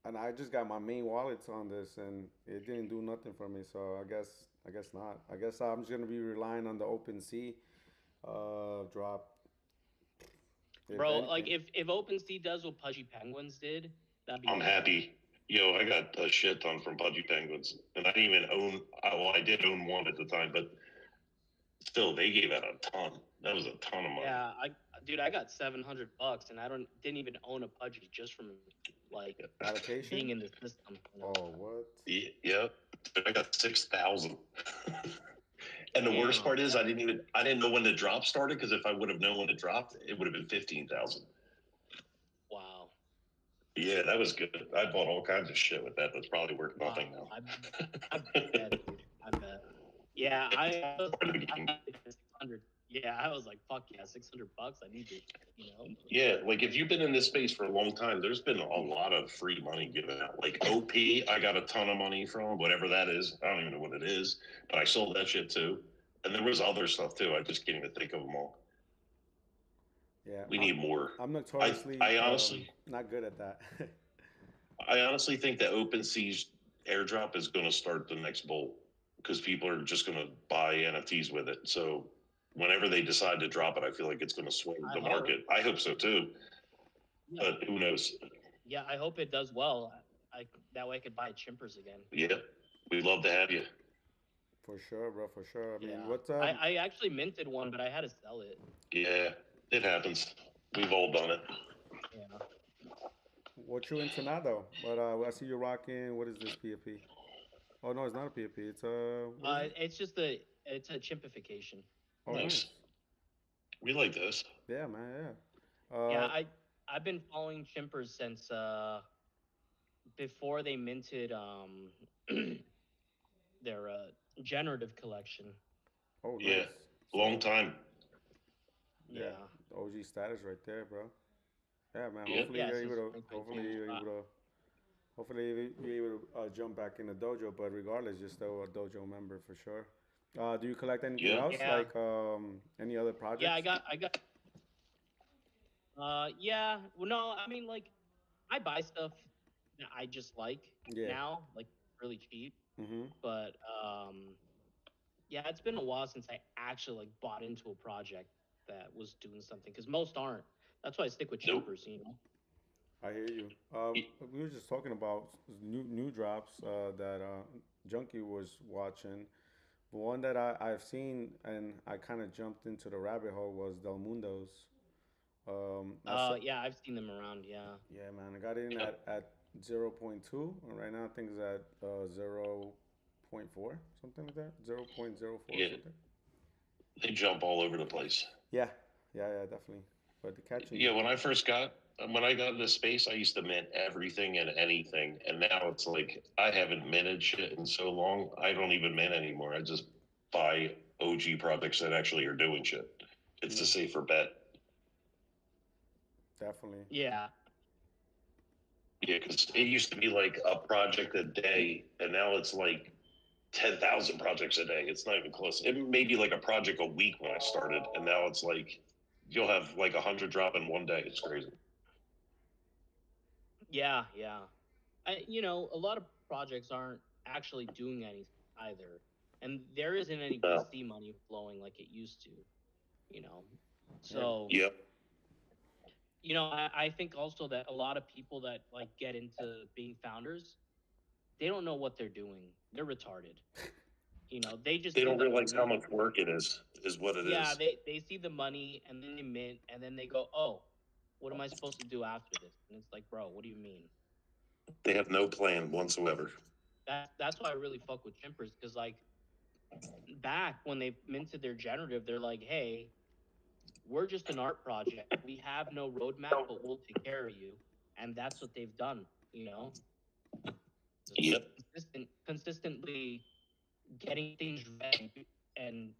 And I just got my main wallets on this, and it didn't do nothing for me. So I guess not. I guess I'm just gonna be relying on the OpenSea drop. Bro, like if OpenSea does what Pudgy Penguins did, that'd be. I'm happy. Yo, I got a shit ton from Pudgy Penguins, and I didn't even own. Well, I did own one at the time, but still, they gave out a ton. That was a ton of money. Yeah, I got $700, and I didn't even own a Pudgy just from like allocation being in the system. Oh, what? Yeah, I got 6,000. And the worst part is, I didn't know when the drop started, because if I would have known when it dropped, it would have been 15,000. Wow. Yeah, that was good. I bought all kinds of shit with that. That's probably worth nothing now. I bet, dude. I bet. Yeah, I was 600. Yeah, I was like, fuck yeah, $600. I need to, Yeah, like if you've been in this space for a long time, there's been a lot of free money given out. Like OP, I got a ton of money from whatever that is. I don't even know what it is, but I sold that shit too. And there was other stuff too. I just can't even think of them all. Yeah, We need more. I'm I notoriously I honestly not good at that. I honestly think that OpenSea's airdrop is going to start the next bolt because people are just going to buy NFTs with it. So whenever they decide to drop it, I feel like it's going to swing the market. I hope so too, Yeah. but who knows? Yeah, I hope it does well. That way I could buy Chimpers again. Yeah, we'd love to have you. For sure, bro. For sure. I mean, Yeah. what's I actually minted one, but I had to sell it. Yeah, it happens. We've all done it. Yeah. what you into now though? But I see you rocking. What is this PFP? Oh no, it's not a PFP. It's what is it? It's just it's a chimpification. Oh, Nice. nice. We like this. Yeah, man. Yeah. Yeah, I've been following Chimpers since before they minted their generative collection. Oh, Yeah, nice. long time. Yeah. Yeah. OG status right there, bro. Yeah, man. Yeah. Hopefully Yeah, you're since able to. 2022. Hopefully you're able to. Hopefully you're able to jump back in the dojo. But regardless, you're still a dojo member for sure. Do you collect anything Yeah. else? Yeah. Like any other projects? Yeah, I got yeah. Well, no, I mean, like, I buy stuff that I just like Yeah. now, like really cheap. Mm-hmm. But yeah, it's been a while since I actually like bought into a project that was doing something because most aren't. That's why I stick with Nope. Chimpers, you know. I hear you. We were just talking about new drops that Junkie was watching. The one that I've seen and I kind of jumped into the rabbit hole was Del Mundo's. Yeah, I've seen them around. Yeah. Yeah, man, I got in Yep. at 0.2, and right now I think it's at 0.4, something like that. 0.04 Yeah, something. they jump all over the place. Yeah, yeah, definitely. But the catching. Yeah, when I got into space, I used to mint everything and anything, and now it's like I haven't minted shit in so long. I don't even mint anymore. I just buy OG projects that actually are doing shit. It's a safer bet. Definitely. Yeah. Yeah, because it used to be like a project a day, and now it's like 10,000 projects a day. It's not even close. It may be like a project a week when I started, and now it's like you'll have like 100 drop in one day. It's crazy. Yeah. Yeah. A lot of projects aren't actually doing anything either, and there isn't any VC money flowing like it used to. You know. So. Yep. I think also that a lot of people that like get into being founders, they don't know what they're doing. They're retarded. They just They see don't the realize how money. much work it is what it Yeah, is. they see the money and then they mint and then they go, oh, what am I supposed to do after this? And it's like, bro, what do you mean? They have no plan whatsoever. That's why I really fuck with Chimpers because like back when they minted their generative, they're like, hey, we're just an art project. We have no roadmap, but we'll take care of you. And that's what they've done, Yep. consistently getting things ready and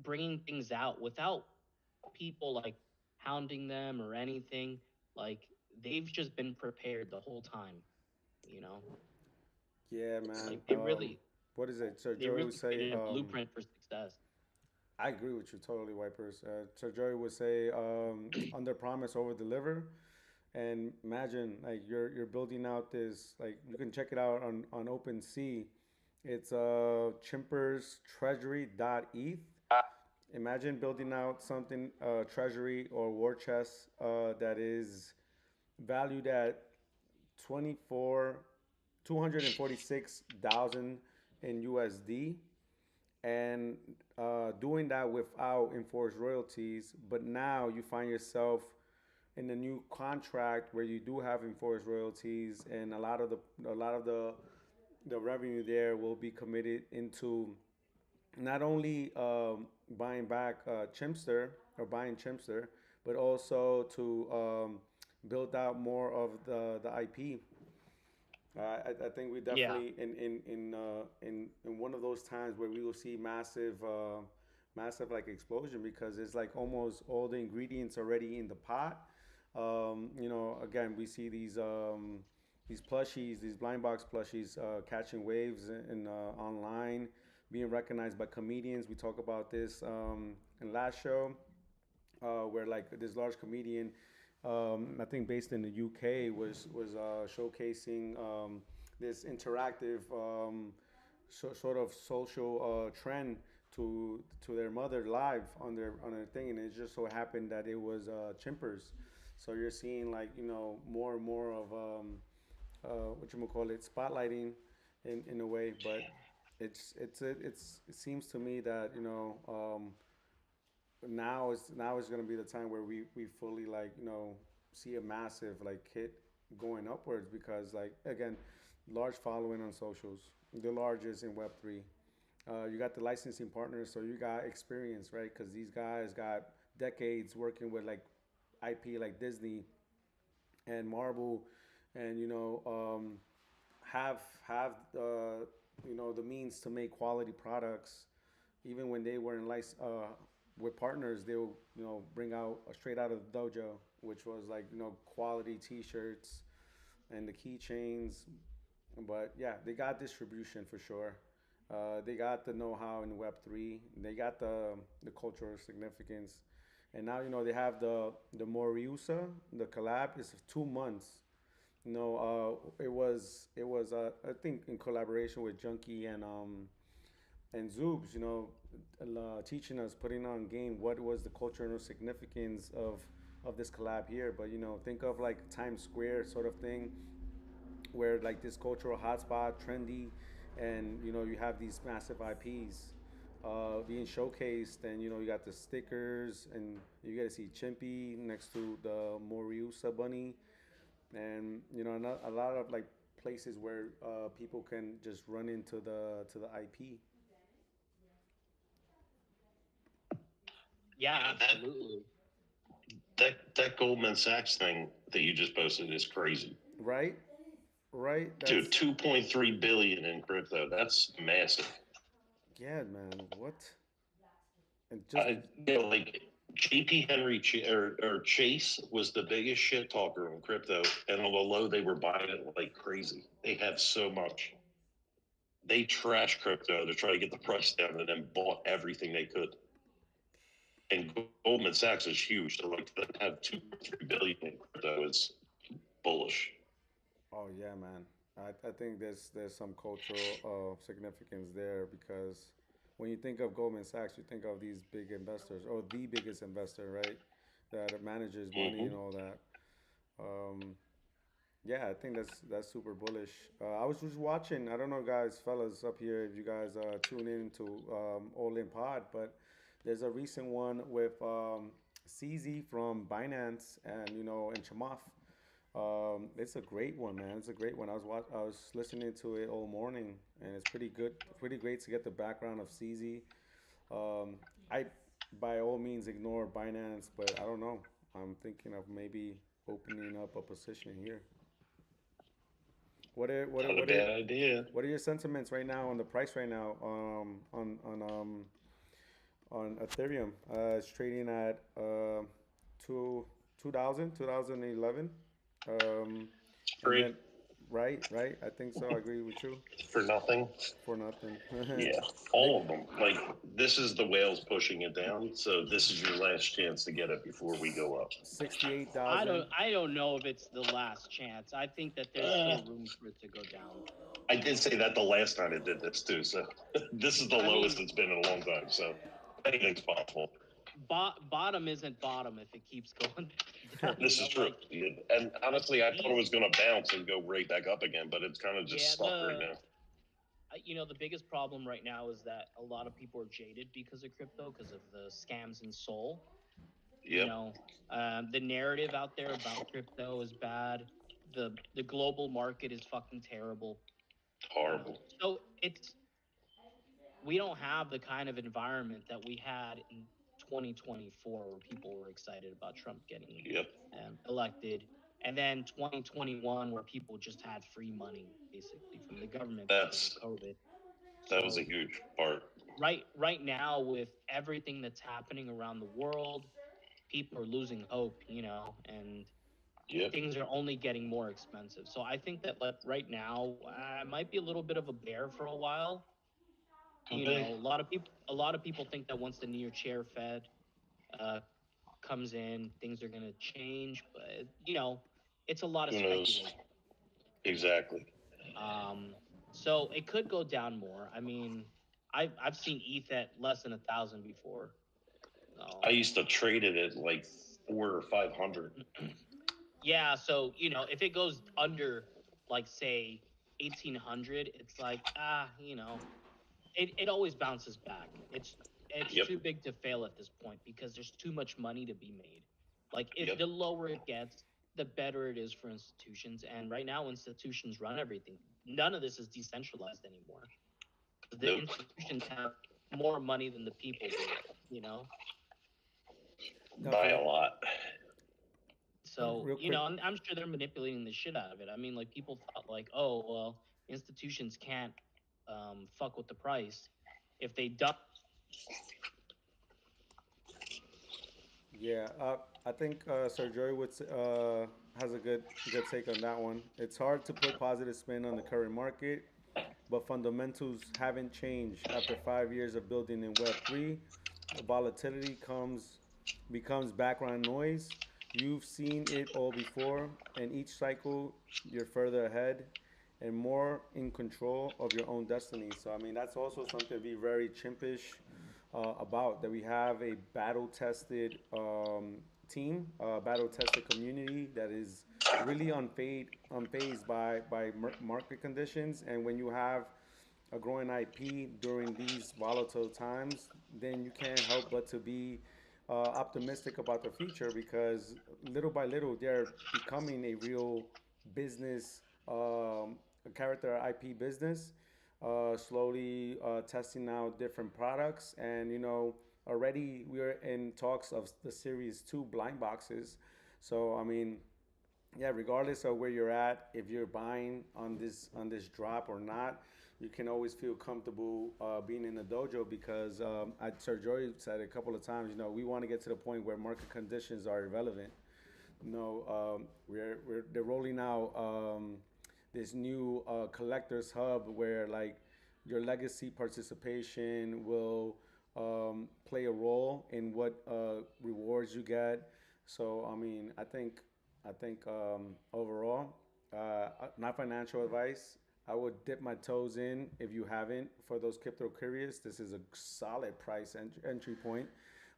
bringing things out without people like hounding them or anything. Like they've just been prepared the whole time, you know. Yeah, man. Like they really, What is it? Sir they Joey really would say. created a blueprint for success. I agree with you totally, Wipers. Sir Joey would say, under promise, over deliver. And imagine like you're building out this, like you can check it out on OpenSea. It's Chimpers Treasury.eth. Imagine building out something treasury or war chest that is valued at 24 246,000 in USD, and doing that without enforced royalties. But now you find yourself in a new contract where you do have enforced royalties, and a lot of the revenue there will be committed into not only buying back Chimpster or buying Chimpster, but also to build out more of the IP. I think we Yeah. definitely in one of those times where we will see massive like explosion because it's like almost all the ingredients already in the pot. Again, we see these plushies, these blind box plushies, catching waves online, being recognized by comedians. We talk about this in last show, where like this large comedian, I think based in the UK, was showcasing this interactive sort of social trend to their mother live on their thing, and it just so happened that it was Chimpers. So you're seeing like more and more of what you call it, spotlighting in a way, but it seems to me that now is going to be the time where we fully like see a massive like hit going upwards because like again, large following on socials, the largest in Web3. You got the licensing partners, so you got experience, right? Because these guys got decades working with like IP like Disney and Marvel, and have the means to make quality products. Even when they were in with partners, they will bring out straight out of the dojo, which was like quality T-shirts and the keychains. But yeah, they got distribution for sure. They got the know-how in Web3. They got the cultural significance, and now they have the Moriusa. The collab is 2 months. It was I think in collaboration with Junkie and Zoobs. Teaching us, putting on game what was the cultural significance of this collab here. But think of like Times Square sort of thing, where like this cultural hotspot, trendy, and you have these massive IPs being showcased, and you got the stickers, and you get to see Chimpy next to the Moriusa bunny, and a lot of like places where people can just run into the IP. Yeah, Yeah, absolutely. that Goldman Sachs thing that you just posted is crazy, Right, right. dude. That's 2.3 billion in crypto. That's massive. yeah, man. What? And just Like JP Henry or Chase was the biggest shit talker on crypto, and on the low they were buying it like crazy. They have so much. They trash crypto to try to get the price down, and then bought everything they could. And Goldman Sachs is huge. So like to have 2.3 billion in crypto is bullish. oh yeah, man. I think there's some cultural significance there because when you think of Goldman Sachs, you think of these big investors or the biggest investor, right? That manages money and Hmm. all that. Um, yeah, I think that's super bullish. I was just watching. I don't know, guys, fellas up here, if you guys tune in to All In Pod, but there's a recent one with CZ from Binance and Chamath. It's a great one, man. It's a great one. I was listening to it all morning, and it's pretty good. Pretty great to get the background of CZ. I by all means ignore Binance, but I don't know. I'm thinking of maybe opening up a position here. What are what are, Not a what are bad idea. what are your sentiments right now on the price right now on Ethereum? It's trading at two 2011. Um, It's and free then right. I think so. I agree with you. for nothing. For nothing. Yeah, They all of them. Like this is the whales pushing it down, so this is your last chance to get it before we go up. 68,000. I don't know if it's the last chance. I think that there's Uh, still room for it to go down. I did say that the last time it did this too, so this is the I lowest mean, it's been in a long time. So anything's possible. bottom isn't bottom if it keeps going down. This is true. Like Yeah. And honestly, I thought it these, was going to bounce and go right back up again, but it's kind of just yeah, stuck right now. the biggest problem right now is that a lot of people are jaded because of crypto, because of the scams in Seoul. You Yep, know, the narrative out there about crypto is bad. The global market is fucking terrible. horrible. So it's we don't have the kind of environment that we had in 2024 where people were excited about Trump getting Yep, elected, and then 2021 where people just had free money basically from the government because of that's COVID. that was a So huge part. right now, with everything that's happening around the world, people are losing hope, and Yep. things are only getting more expensive. So I think that, like, right now, I might be a little bit of a bear for a while. Could be. A lot of people think that once the new chair Fed uh, comes in, things are gonna change, but it's a lot of Who knows? speculation. Exactly. Um, so it could go down more. I mean, I've seen ETH at less than 1,000 before. I So used to trade it at like 400 or 500. yeah, so if it goes under, like, say, 1,800, it's like, it always bounces back. It's Yep. too big to fail at this point because there's too much money to be made. Like, Yep. the lower it gets, the better it is for institutions. And right now, institutions run everything. None of this is decentralized anymore. The Nope. institutions have more money than the people do. You know, By Definitely. a lot. so Real quick. I'm sure they're manipulating the shit out of it. I mean, like, people thought, like, oh well, institutions can't fuck with the price. If they don't. Yeah, I think Sir Joy has a good take on that one. It's hard to put positive spin on the current market, but fundamentals haven't changed. After 5 years of building in Web3, volatility comes becomes background noise. You've seen it all before, and each cycle you're further ahead and more in control of your own destiny. So I mean that's also something to be very chimpish about, that we have a battle tested team, battle tested community that is really unfazed by market conditions. And when you have a growing IP during these volatile times, then you can't help but to be optimistic about the future, because little by little they're becoming a real business, a character IP business, slowly testing out different products. And already we're in talks of the Series 2 blind boxes. So I mean, yeah, regardless of where you're at, if you're buying on this drop or not, you can always feel comfortable being in the dojo, because Sir Joy said a couple of times, we want to get to the point where market conditions are irrelevant. We're they're rolling out this new collectors hub where, like, your legacy participation will play a role in what rewards you get. So I mean, I think overall, not financial advice. I would dip my toes in if you haven't. For those crypto curious, this is a solid price entry point.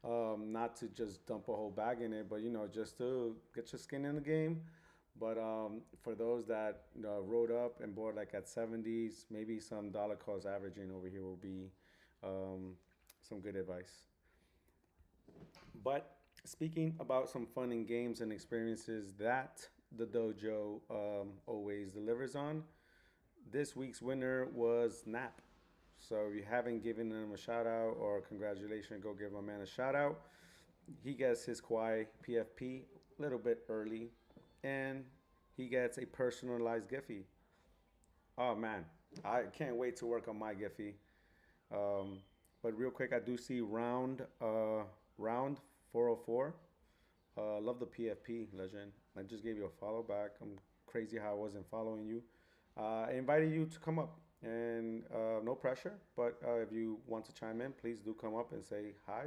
Not to just dump a whole bag in it, but just to get your skin in the game. But for those that rode up and bought like at 70s, maybe some dollar cost averaging over here will be um, some good advice. But speaking about some fun and games and experiences that the dojo always delivers on, this week's winner was Nap. So if you haven't given him a shout out or congratulations, go give my man a shout out. He gets his Kawhi PFP a little bit early, and he gets a personalized Giphy. Oh man, I can't wait to work on my Giphy. Um, but real quick, I do see round 404. Love the PFP legend. I just gave you a follow back. I'm crazy how I wasn't following you. I invited you to come up, and no pressure. But if you want to chime in, please do come up and say hi.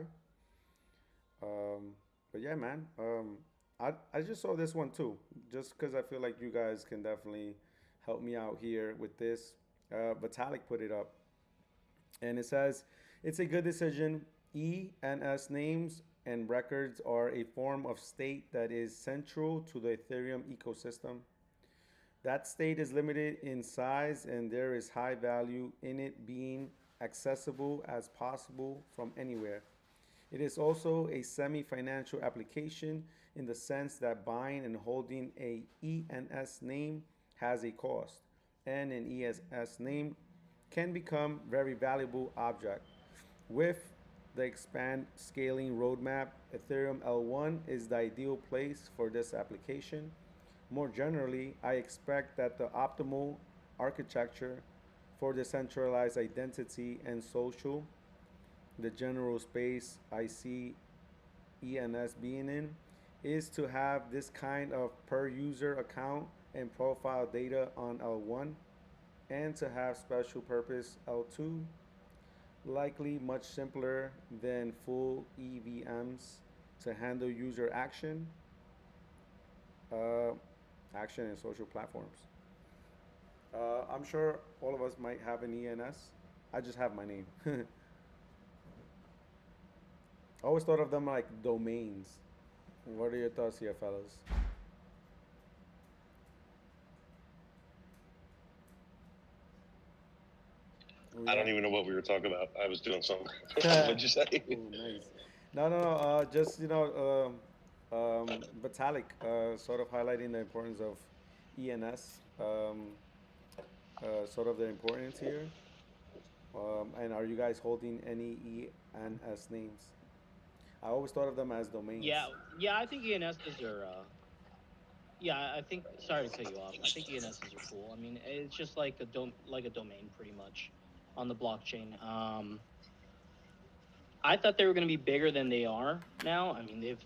But yeah, man. I just saw this one too, just because I feel like you guys can definitely help me out here with this. Vitalik put it up, and it says it's a good decision. ENS names and records are a form of state that is central to the Ethereum ecosystem. That state is limited in size, and there is high value in it being accessible as possible from anywhere. It is also a semi financial application in the sense that buying and holding a ENS name has a cost, and an ENS name can become very valuable object. With the expand scaling roadmap, Ethereum L1 is the ideal place for this application. More generally, I expect that the optimal architecture for decentralized identity and social the general space I see ENS being in is to have this kind of per user account and profile data on L1 and to have special purpose L2, likely much simpler than full EVMs to handle user uh, action and social platforms. I'm sure all of us might have an ENS. I just have my name. I always thought of them like domains. What are your thoughts here, fellas? Oh I yeah. don't even know what we were talking about. I was doing something. Oh, What'd you say? nice. No, no, no. Just Vitalik, sort of highlighting the importance of ENS, sort of the importance here. And are you guys holding any ENS names? I always thought of them as Yeah, domains. yeah. I think ENSs are. Yeah, I think. Sorry to cut you off. I think ENSs are cool. I mean, it's just like like a domain, pretty much, on the blockchain. I thought they were going to be bigger than they are now. I mean, they've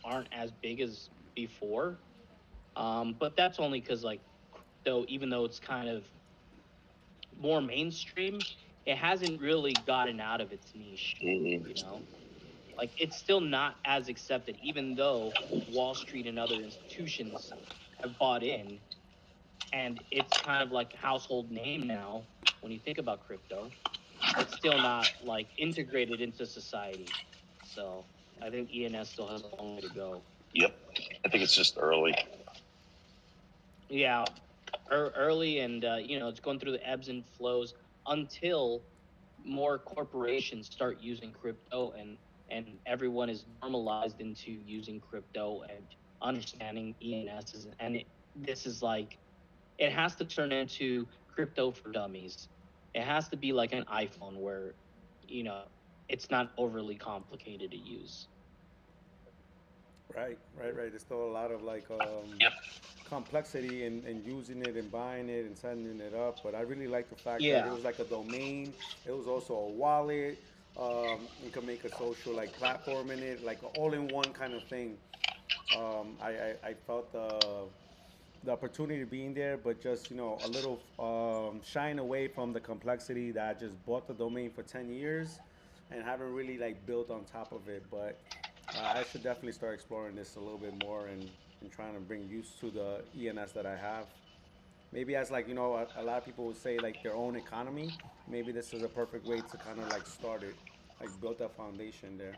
aren't as big as before. But that's only because like though, even though it's kind of more mainstream, it hasn't really gotten out of its niche. Mm-mm. You know, like it's still not as accepted, even though Wall Street and other institutions have bought in, and it's kind of like a household name now. When you think about crypto, it's still not like integrated into society. So I think ENS still has a long way to go. Yep. I think it's just early. Yeah, early, and it's going through the ebbs and flows until more corporations start using crypto, and everyone is normalized into using crypto and understanding ENSs. And this is like it has to turn into crypto for dummies. It has to be like an iPhone where you know it's not overly complicated to use. Right, right, right. There's still a lot of like Yep. complexity in using it and buying it and setting it up. But I really like the fact that it Yeah. was like a domain. It was also a wallet. You can make a social like platform in it, like an all-in-one kind of thing. I felt the opportunity being there, but just a little shying away from the complexity that I just bought the domain for 10 years and haven't really like built on top of it. But I should definitely start exploring this a little bit more and trying to bring use to the ENS that I have. Maybe as like a lot of people would say like their own economy. Maybe this is a perfect way to kind of like start it, like build that foundation there.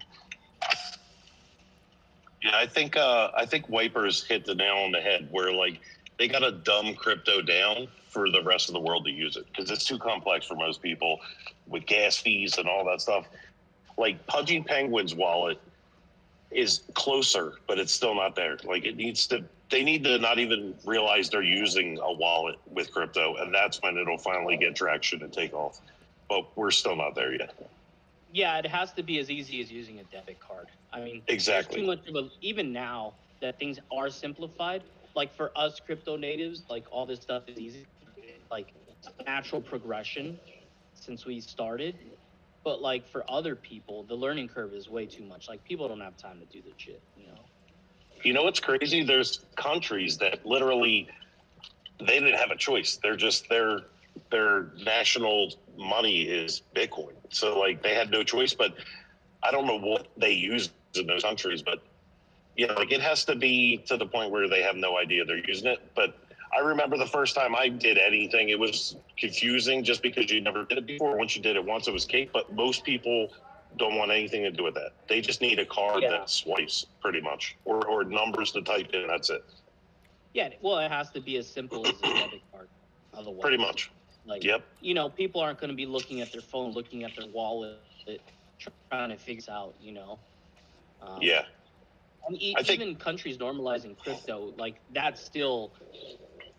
Yeah, I think Wipers hit the nail on the head where like they got to dumb crypto down for the rest of the world to use it because it's too complex for most people with gas fees and all that stuff. Like Pudgy Penguin's wallet is closer, but it's still not there. Like it needs to. They need to not even realize they're using a wallet with crypto, and that's when it'll finally get traction and take off. But we're still not there yet. Yeah, it has to be as easy as using a debit card. I mean, there's too Exactly. much of a, even now that things are simplified, like for us crypto natives, like all this stuff is easy, like natural progression since we started. But like for other people, the learning curve is way too much. Like people don't have time to do this shit. You know what's crazy? There's countries that literally they didn't have a choice. They're just their national money is Bitcoin. So like they had no choice. But I don't know what they use in those countries. But like it has to be to the point where they have no idea they're using it. But I remember the first time I did anything, it was confusing just because you never did it before. Once you did it once, it was cake. But most people don't want anything to do with that. They just need a card Yeah. that swipes, pretty much, or numbers to type in. That's it. Yeah, well, it has to be as simple as a debit card. Otherwise, Pretty much. like, Yep. people aren't going to be looking at their phone, looking at their wallet, trying to figure this out. Um, Yeah. and I think even countries normalizing crypto, like that still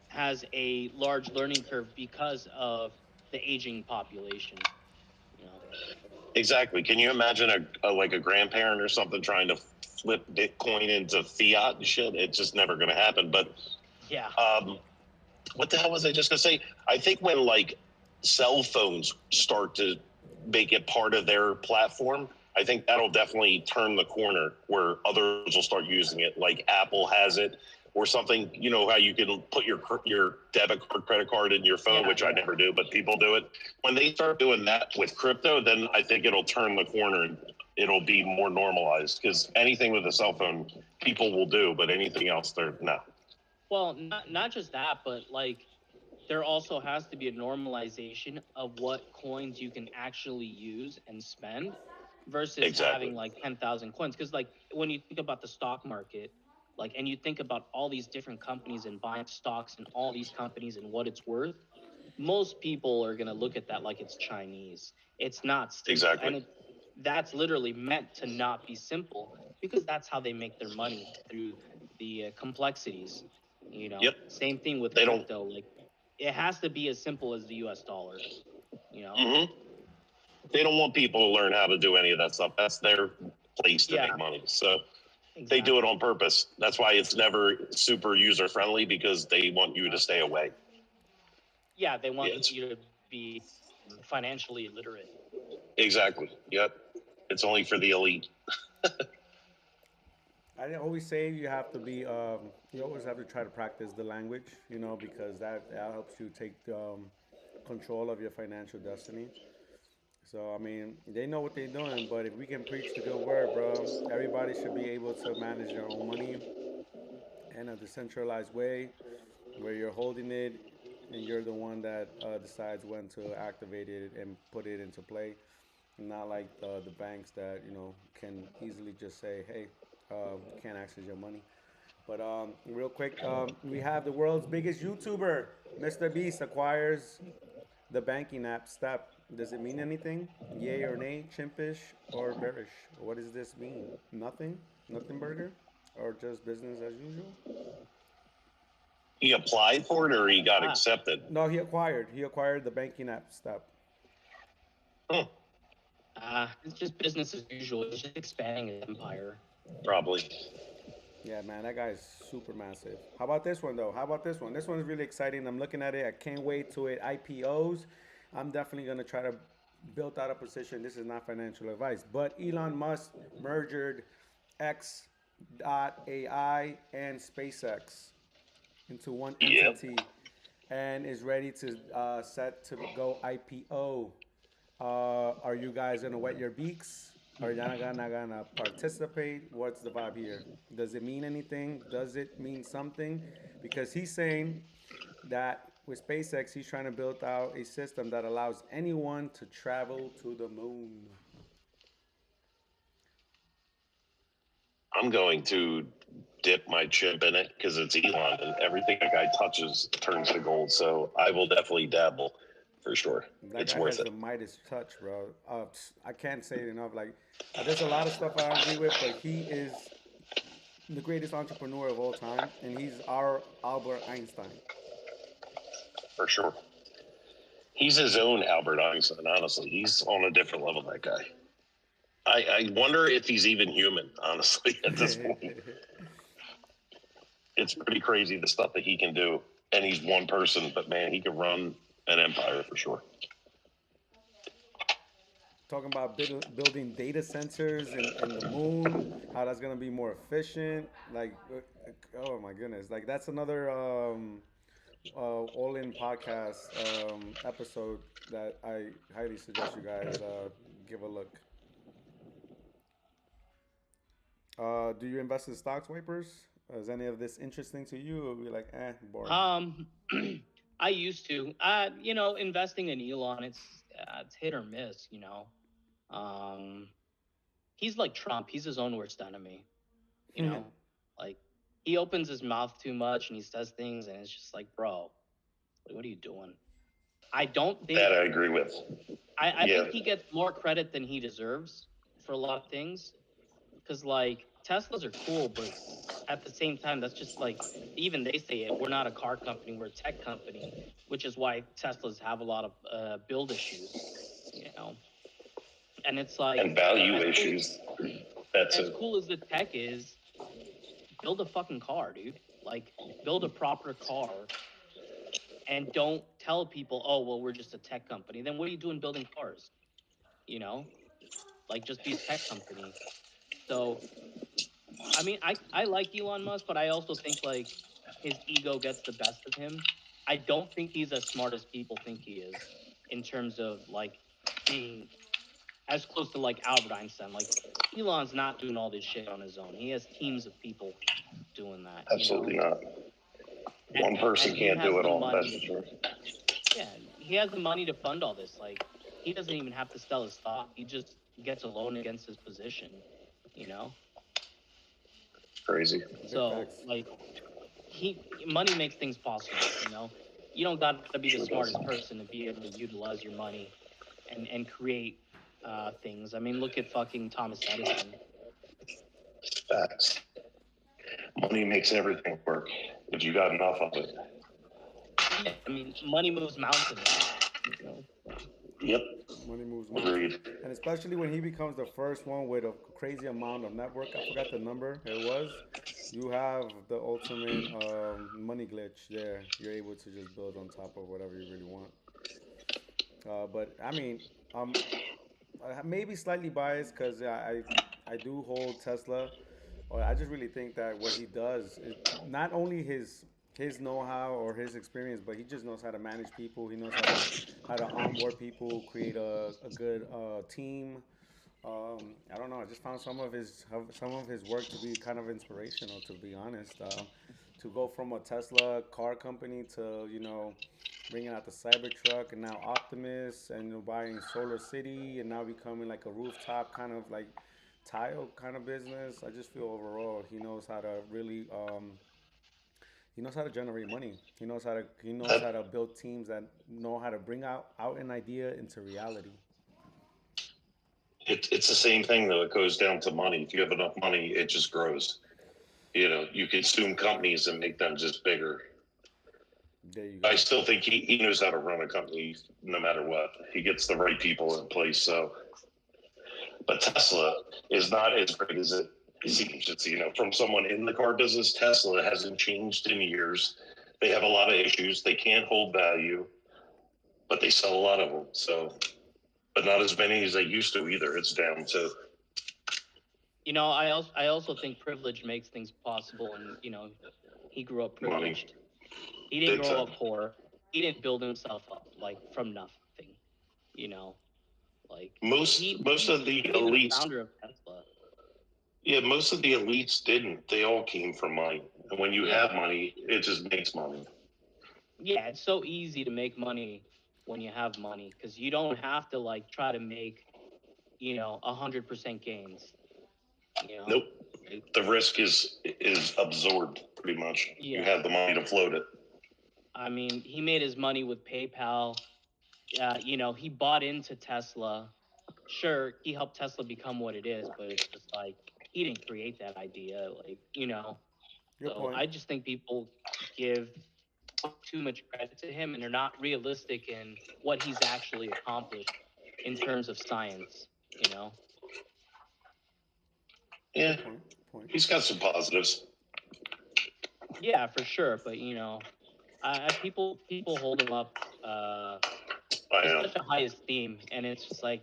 has a large learning curve because of the aging population. You know, exactly. Can you imagine a grandparent or something trying to flip Bitcoin into fiat and shit? It's just never going to happen. But yeah, what the hell was I just going to say? I think when like cell phones start to make it part of their platform, I think that'll definitely turn the corner where others will start using it, like Apple has it, or something. You know how you can put your debit card, credit card in your phone, which I never do, but people do it. When they start doing that with crypto, then I think it'll turn the corner and it'll be more normalized, because anything with a cell phone, people will do, but anything else, they're no. Well, not just that, but like there also has to be a normalization of what coins you can actually use and spend versus having like 10,000 coins. Because like when you think about the stock market, like, and you think about all these different companies and buying stocks in all these companies and what it's worth, most people are going to look at that like it's Chinese. It's not simple. Exactly. And that's literally meant to not be simple, because that's how they make their money, through the complexities. You know, same thing with crypto. Like, it has to be as simple as the US dollar, you know? Mm-hmm. They don't want people to learn how to do any of that stuff. That's their place to make money. So they do it on purpose. That's why it's never super user friendly, because they want you to stay away. Yeah, they want you to be financially illiterate. Exactly. Yep. It's only for the elite. I always say you have to be, you always have to try to practice the language, you know, because that helps you take control of your financial destiny. So, I mean, they know what they're doing, but if we can preach the good word, bro, everybody should be able to manage their own money in a decentralized way where you're holding it and you're the one that decides when to activate it and put it into play. Not like the banks that, you know, can easily just say, hey, you can't access your money. But real quick, we have the world's biggest YouTuber, Mr. Beast, acquires the banking app Step. Does it mean anything? Yay or nay? Chimpish or bearish? What does this mean? Nothing? Nothing burger? Or just business as usual? He applied for it, or he got accepted? No, he acquired. He acquired the banking app Step. It's just business as usual. It's just expanding his empire. Probably. Yeah, man, that guy is super massive. How about this one, though? How about this one? This one's really exciting. I'm looking at it. I can't wait till it IPOs. I'm definitely going to try to build out a position. This is not financial advice, but Elon Musk merged X.AI and SpaceX into one entity and is ready to set to go IPO. Are you guys gonna wet your beaks? Are you not gonna participate? What's the vibe here? Does it mean anything? Does it mean something? Because he's saying that with SpaceX, he's trying to build out a system that allows anyone to travel to the moon. I'm going to dip my chip in it because it's Elon, and everything that guy touches turns to gold. So I will definitely dabble for sure. That it's guy worth has it. the Midas touch, bro. I can't say it enough. Like, there's a lot of stuff I don't agree with, but he is the greatest entrepreneur of all time, and he's our Albert Einstein. For sure. He's his own Albert Einstein, honestly. He's on a different level, that guy. I wonder if he's even human, honestly, at this point. It's pretty crazy the stuff that he can do. And he's one person, but man, he can run an empire for sure. Talking about building data centers in the moon, how that's gonna be more efficient. Like, oh my goodness, like that's another all-in podcast episode that I highly suggest you guys give a look. Do you invest in stocks, Wipers? Is any of this interesting to you, or be like, boring? I used to. You know, investing in Elon, it's hit or miss. You know, he's like Trump. He's his own worst enemy. You know, like he opens his mouth too much and he says things, and it's just like, bro, like, what are you doing? I don't think that I agree with. I think he gets more credit than he deserves for a lot of things. Because like Teslas are cool, but at the same time, that's just like, even they say it. We're not a car company, we're a tech company, which is why Teslas have a lot of build issues, you know. And it's like, and value issues. That's as cool as the tech is, build a fucking car, dude. Like, build a proper car, and don't tell people, oh well, we're just a tech company. Then what are you doing building cars? you know, like just these tech companies. So, I mean, I like Elon Musk, but I also think like his ego gets the best of him. I don't think he's as smart as people think he is in terms of like being as close to like Albert Einstein. Like Elon's not doing all this shit on his own. He has teams of people doing that, you know. Absolutely not. One person And he can't has do it the all. That's money. for sure. Yeah, he has the money to fund all this. Like he doesn't even have to sell his stock. He just gets a loan against his position, you know. Crazy. Big So facts. like he money makes things possible, you know. You don't got to be the Sure does. smartest person to be able to utilize your money and create things. I mean, look at fucking Thomas Edison. Facts. Money makes everything work if you got enough of it. Yeah, I mean, money moves mountains. You know? Yep. Money moves mountains. Agreed. And especially when he becomes the first one with a crazy amount of network. I forgot the number it was. You have the ultimate money glitch there. You're able to just build on top of whatever you really want. But I mean, um, maybe slightly biased because I do hold Tesla. Or I just really think that what he does is not only his know-how or his experience, but he just knows how to manage people. He knows how to onboard people, create a good team. I don't know. I just found some of his work to be kind of inspirational, to be honest. To go from a Tesla car company to bringing out the Cybertruck and now Optimus and buying Solar City and now becoming like a rooftop kind of like tile kind of business. I just feel overall he knows how to really he knows how to generate money. He knows how to build teams that know how to bring out an idea into reality. It's the same thing though. It goes down to money. If you have enough money, it just grows. You consume companies and make them just bigger. There you I go. still think he knows how to run a company no matter what. He gets the right people in place. So, but Tesla is not as great as it seems. It's, from someone in the car business, Tesla hasn't changed in years. They have a lot of issues. They can't hold value, but they sell a lot of them. So, but not as many as they used to either. It's down to You know, I also think privilege makes things possible, and he grew up money. privileged. He didn't Big grow time. up poor. He didn't build himself up like from nothing. You know, like Most of the he wasn't even the elites, founder of Tesla. yeah, most of the elites didn't. They all came from money. And when you Yeah, have money, it just makes money. yeah. It's so easy to make money when you have money because you don't have to like try to make 100% gains. You know, Nope. like, The risk is absorbed pretty much. You yeah. have the money to float it. I mean, he made his money with PayPal. He bought into Tesla. Sure, he helped Tesla become what it is, but it's just like he didn't create that idea. Like. Good So point. I just think people give too much credit to him and they're not realistic in what he's actually accomplished in terms of science, you know? Yeah, Good point. Good point. he's got some positives. Yeah, for sure. But people hold him up I to know. such a high esteem, and it's just like,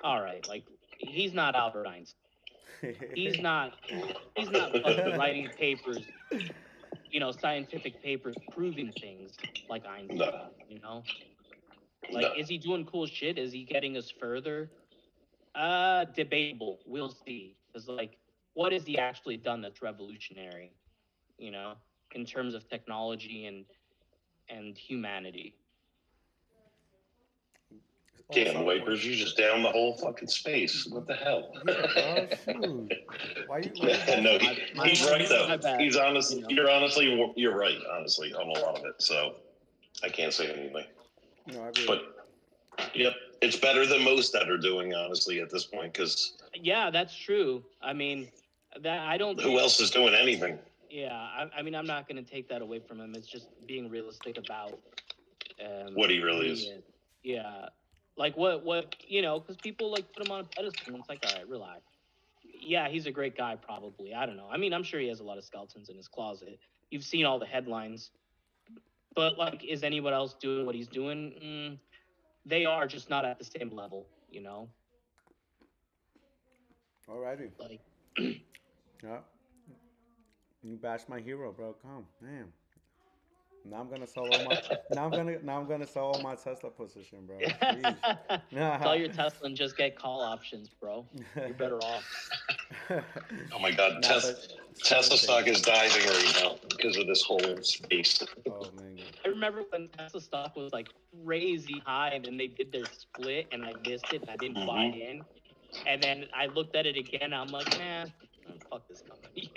all right, like he's not Albert Einstein. He's not. He's not fucking writing papers, scientific papers proving things like No, Einstein. Like, no. is he doing cool shit? Is he getting us further? Debatable. We'll see. Because like, what has he actually done that's revolutionary? You know, in terms of technology and humanity. All Damn solid wipers, points. you just down the whole fucking space. What the hell? Yeah, bro. Shoot. Why you No, bashing? My You he's don't want to right hear though. my it? bad. He's honest. You know. You're right. Honestly, on a lot of it. So I can't say anything. No, I agree. But yep, it's better than most that are doing honestly at this point. Because Yeah, that's true. I mean, that I don't who think. else is doing anything? Yeah, I mean, I'm not going to take that away from him. It's just being realistic about What he who really he is. is. Yeah, like what because people like put him on a pedestal. And it's like, all right, relax. Yeah, he's a great guy, probably. I don't know. I mean, I'm sure he has a lot of skeletons in his closet. You've seen all the headlines, but like, is anyone else doing what he's doing? They are just not at the same level. Alrighty. Like, Yeah. You bashed my hero, bro. Come, man. Now I'm gonna sell all my. Now I'm gonna sell all my Tesla position, bro. Sheesh. sell your Tesla and just get call options, bro. You're better off. Oh my God, Nah, but Tesla seriously. stock is diving right now because of this whole space. Oh man. I remember when Tesla stock was like crazy high, and then they did their split, and I missed it, and I didn't buy Mm-hmm. in. And then I looked at it again, and I'm like, nah, fuck this company.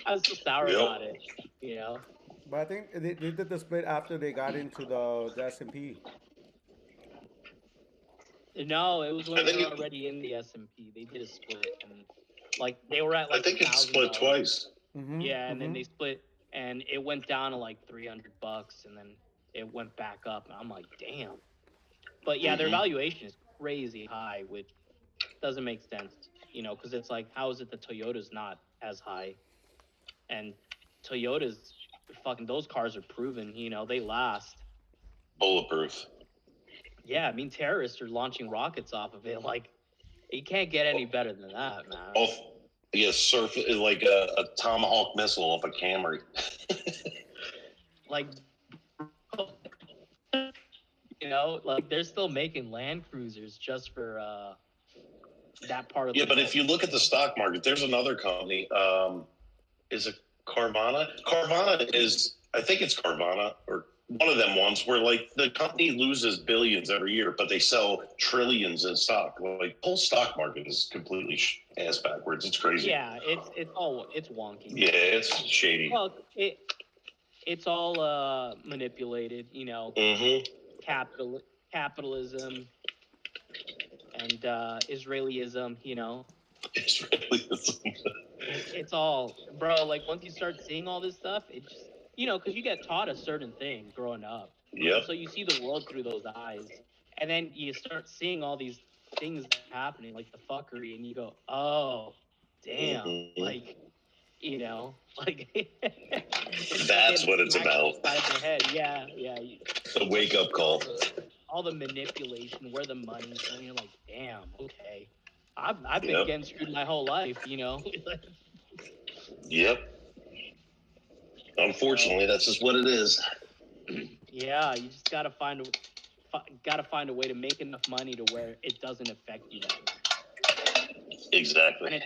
I was so sour Yep. about it, you know. But I think they did the split after they got into the S&P. No, it was when I they think were it, already in the S&P. They did a split, and like they were at I like think it's split $1,000. twice. Mm-hmm. Yeah, and then Mm-hmm. they split, and it went down to like $300, and then it went back up, and I'm like, damn. But yeah, their Mm-hmm. valuation is crazy high, which doesn't make sense, you know, because it's like, how is it the Toyota's not as high? And Toyota's fucking, those cars are proven, you know, they last. Bulletproof. Yeah, I mean, terrorists are launching rockets off of it. Like, you can't get any better than that, man. Off, yeah, surf like a Tomahawk missile off a Camry. Like, you know, like they're still making Land Cruisers just for that part of Yeah, the but world. if you look at the stock market, there's another company. Is it Carvana? Carvana is, I think it's Carvana or one of them ones where like the company loses billions every year, but they sell trillions in stock. Like whole stock market is completely ass backwards. It's crazy. Yeah, it's wonky. Yeah, it's shady. Well, it's all manipulated, you know, Mm-hmm. capitalism and Israelism, you know. It's really It's all, bro. Like once you start seeing all this stuff, it just, you know, because you get taught a certain thing growing up, Yep. and so you see the world through those eyes, and then you start seeing all these things happening, like the fuckery, and you go, oh, damn, Mm-hmm. like, you know, like it's like That's getting what it's smacked about. upside the head. Yeah, yeah. The wake up call. All the manipulation, where the money's going. You're like, damn, okay. I've been Yep. getting screwed my whole life, you know. Yep. Unfortunately, that's just what it is. Yeah, you just gotta find a way to make enough money to where it doesn't affect you that much. Exactly. And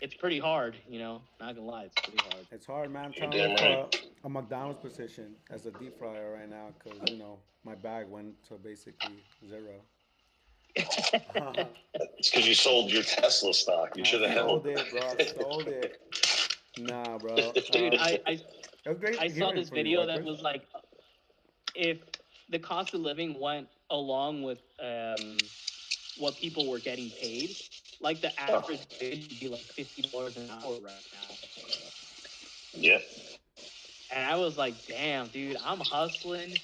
it's pretty hard, you know. Not gonna lie, it's pretty hard. It's hard, man. I'm You're trying to damn look for right. a McDonald's position as a deep fryer right now because my bag went to basically zero. It's because you sold your Tesla stock. You I should have sold held. it, bro. I sold it. Nah, bro. Dude, It was great I saw hearing this from you, video that Wipers. was like, if the cost of living went along with what people were getting paid, like the average wage would be like $50 an hour right now. Yep. And I was like, damn, dude, I'm hustling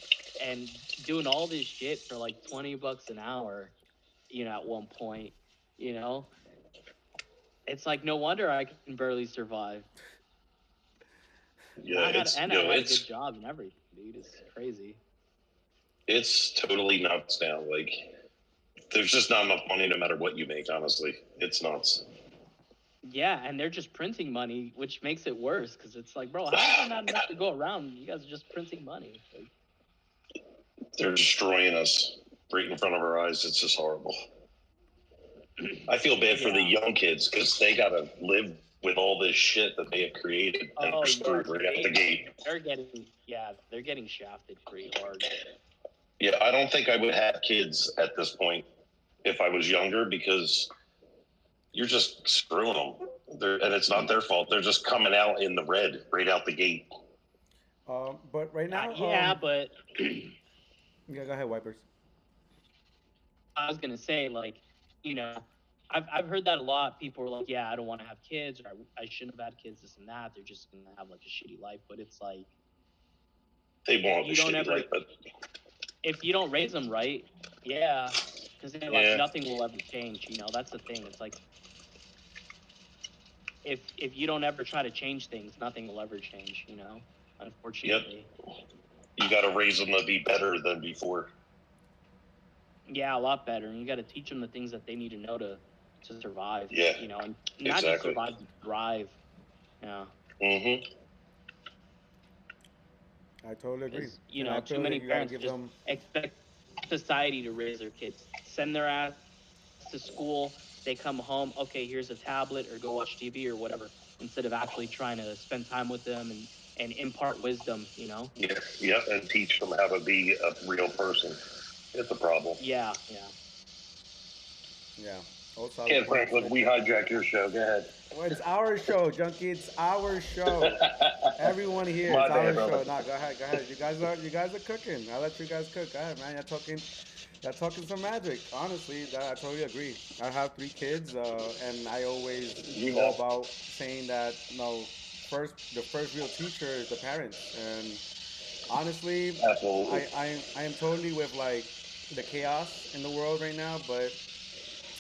and doing all this shit for like $20 an hour, you know, at one point, you know? It's like no wonder I can barely survive. Yeah. I had It's and I had a good job and everything, dude. It's crazy. it's totally nuts now. Like there's just not enough money no matter what you make. Honestly, it's nuts. Yeah, and they're just printing money, which makes it worse because it's like, bro, how is there not enough to go around? You guys are just printing money. Like, They're destroying us right in front of our eyes. It's just horrible. I feel bad for the yeah. young kids because they gotta live with all this shit that they have created and Oh they're yeah, screwed right out the gate. they're getting shafted pretty hard. Yeah, I don't think I would have kids at this point if I was younger because you're just screwing them. And it's not their fault. They're just coming out in the red right out the gate. But right now, Yeah, but yeah, go ahead, Wipers. I was gonna say, like, you know, I've heard that a lot. People are like, yeah, I don't want to have kids, or I shouldn't have had kids, this and that. They're just gonna have like a shitty life. But it's like, They want the you don't shitty ever, life, but if you don't raise them right, yeah, because then like yeah, nothing will ever change. You know, that's the thing. It's like if you don't ever try to change things, nothing will ever change. You know, yep. unfortunately. You got to raise them to be better than before. Yeah, a lot better, and you got to teach them the things that they need to know to to survive. Yeah, And not just exactly. survive, but thrive. Yeah, Hmm. I totally agree, because and I too feel that many you got to parents give just them. expect society to raise their kids, send their ass to school. They come home, okay, here's a tablet or go watch TV or whatever, instead of actually trying to spend time with them and impart wisdom. Yeah, yeah, and teach them how to be a real person. It's a problem. Yeah, yeah. Yeah, all solid Yeah, points Franklin, right we there. hijack your show. Go ahead. Well, it's our show, Junkie. It's our show. Everyone here, My it's bad, our brother. show. Nah, go ahead, go ahead. You guys are cooking. I let you guys cook. Go ahead, man. You're talking some magic. Honestly, I totally agree. I have 3 kids, and I always You go know, about saying that the first real teacher is the parents. And honestly, absolutely. I am totally with like the chaos in the world right now, but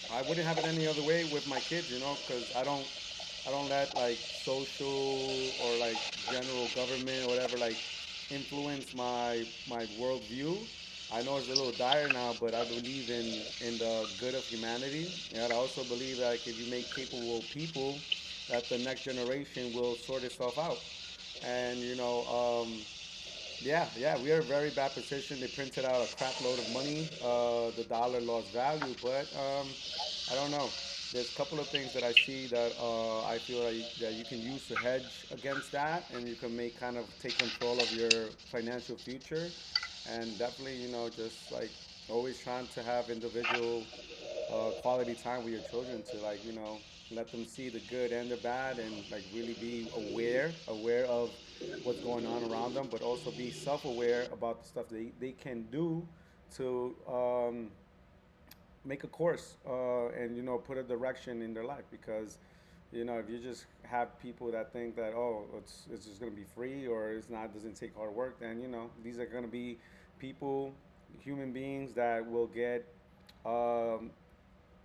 I wouldn't have it any other way with my kids, because I don't let like social or like general government or whatever like influence my worldview. I know it's a little dire now, but I believe in the good of humanity, and I also believe that like, if you make capable people, that the next generation will sort itself out. And yeah, yeah, we are in a very bad position. They printed out a crap load of money. The dollar lost value, but I don't know. There's a couple of things that I see that I feel that you can use to hedge against that, and you can make kind of take control of your financial future, and definitely, just like always trying to have individual quality time with your children to like let them see the good and the bad, and like really be aware of what's going on around them, but also be self-aware about the stuff they can do to make a course, and put a direction in their life. Because if you just have people that think that, oh, it's just going to be free, or it's not, doesn't take hard work, then these are going to be people, human beings that will get um,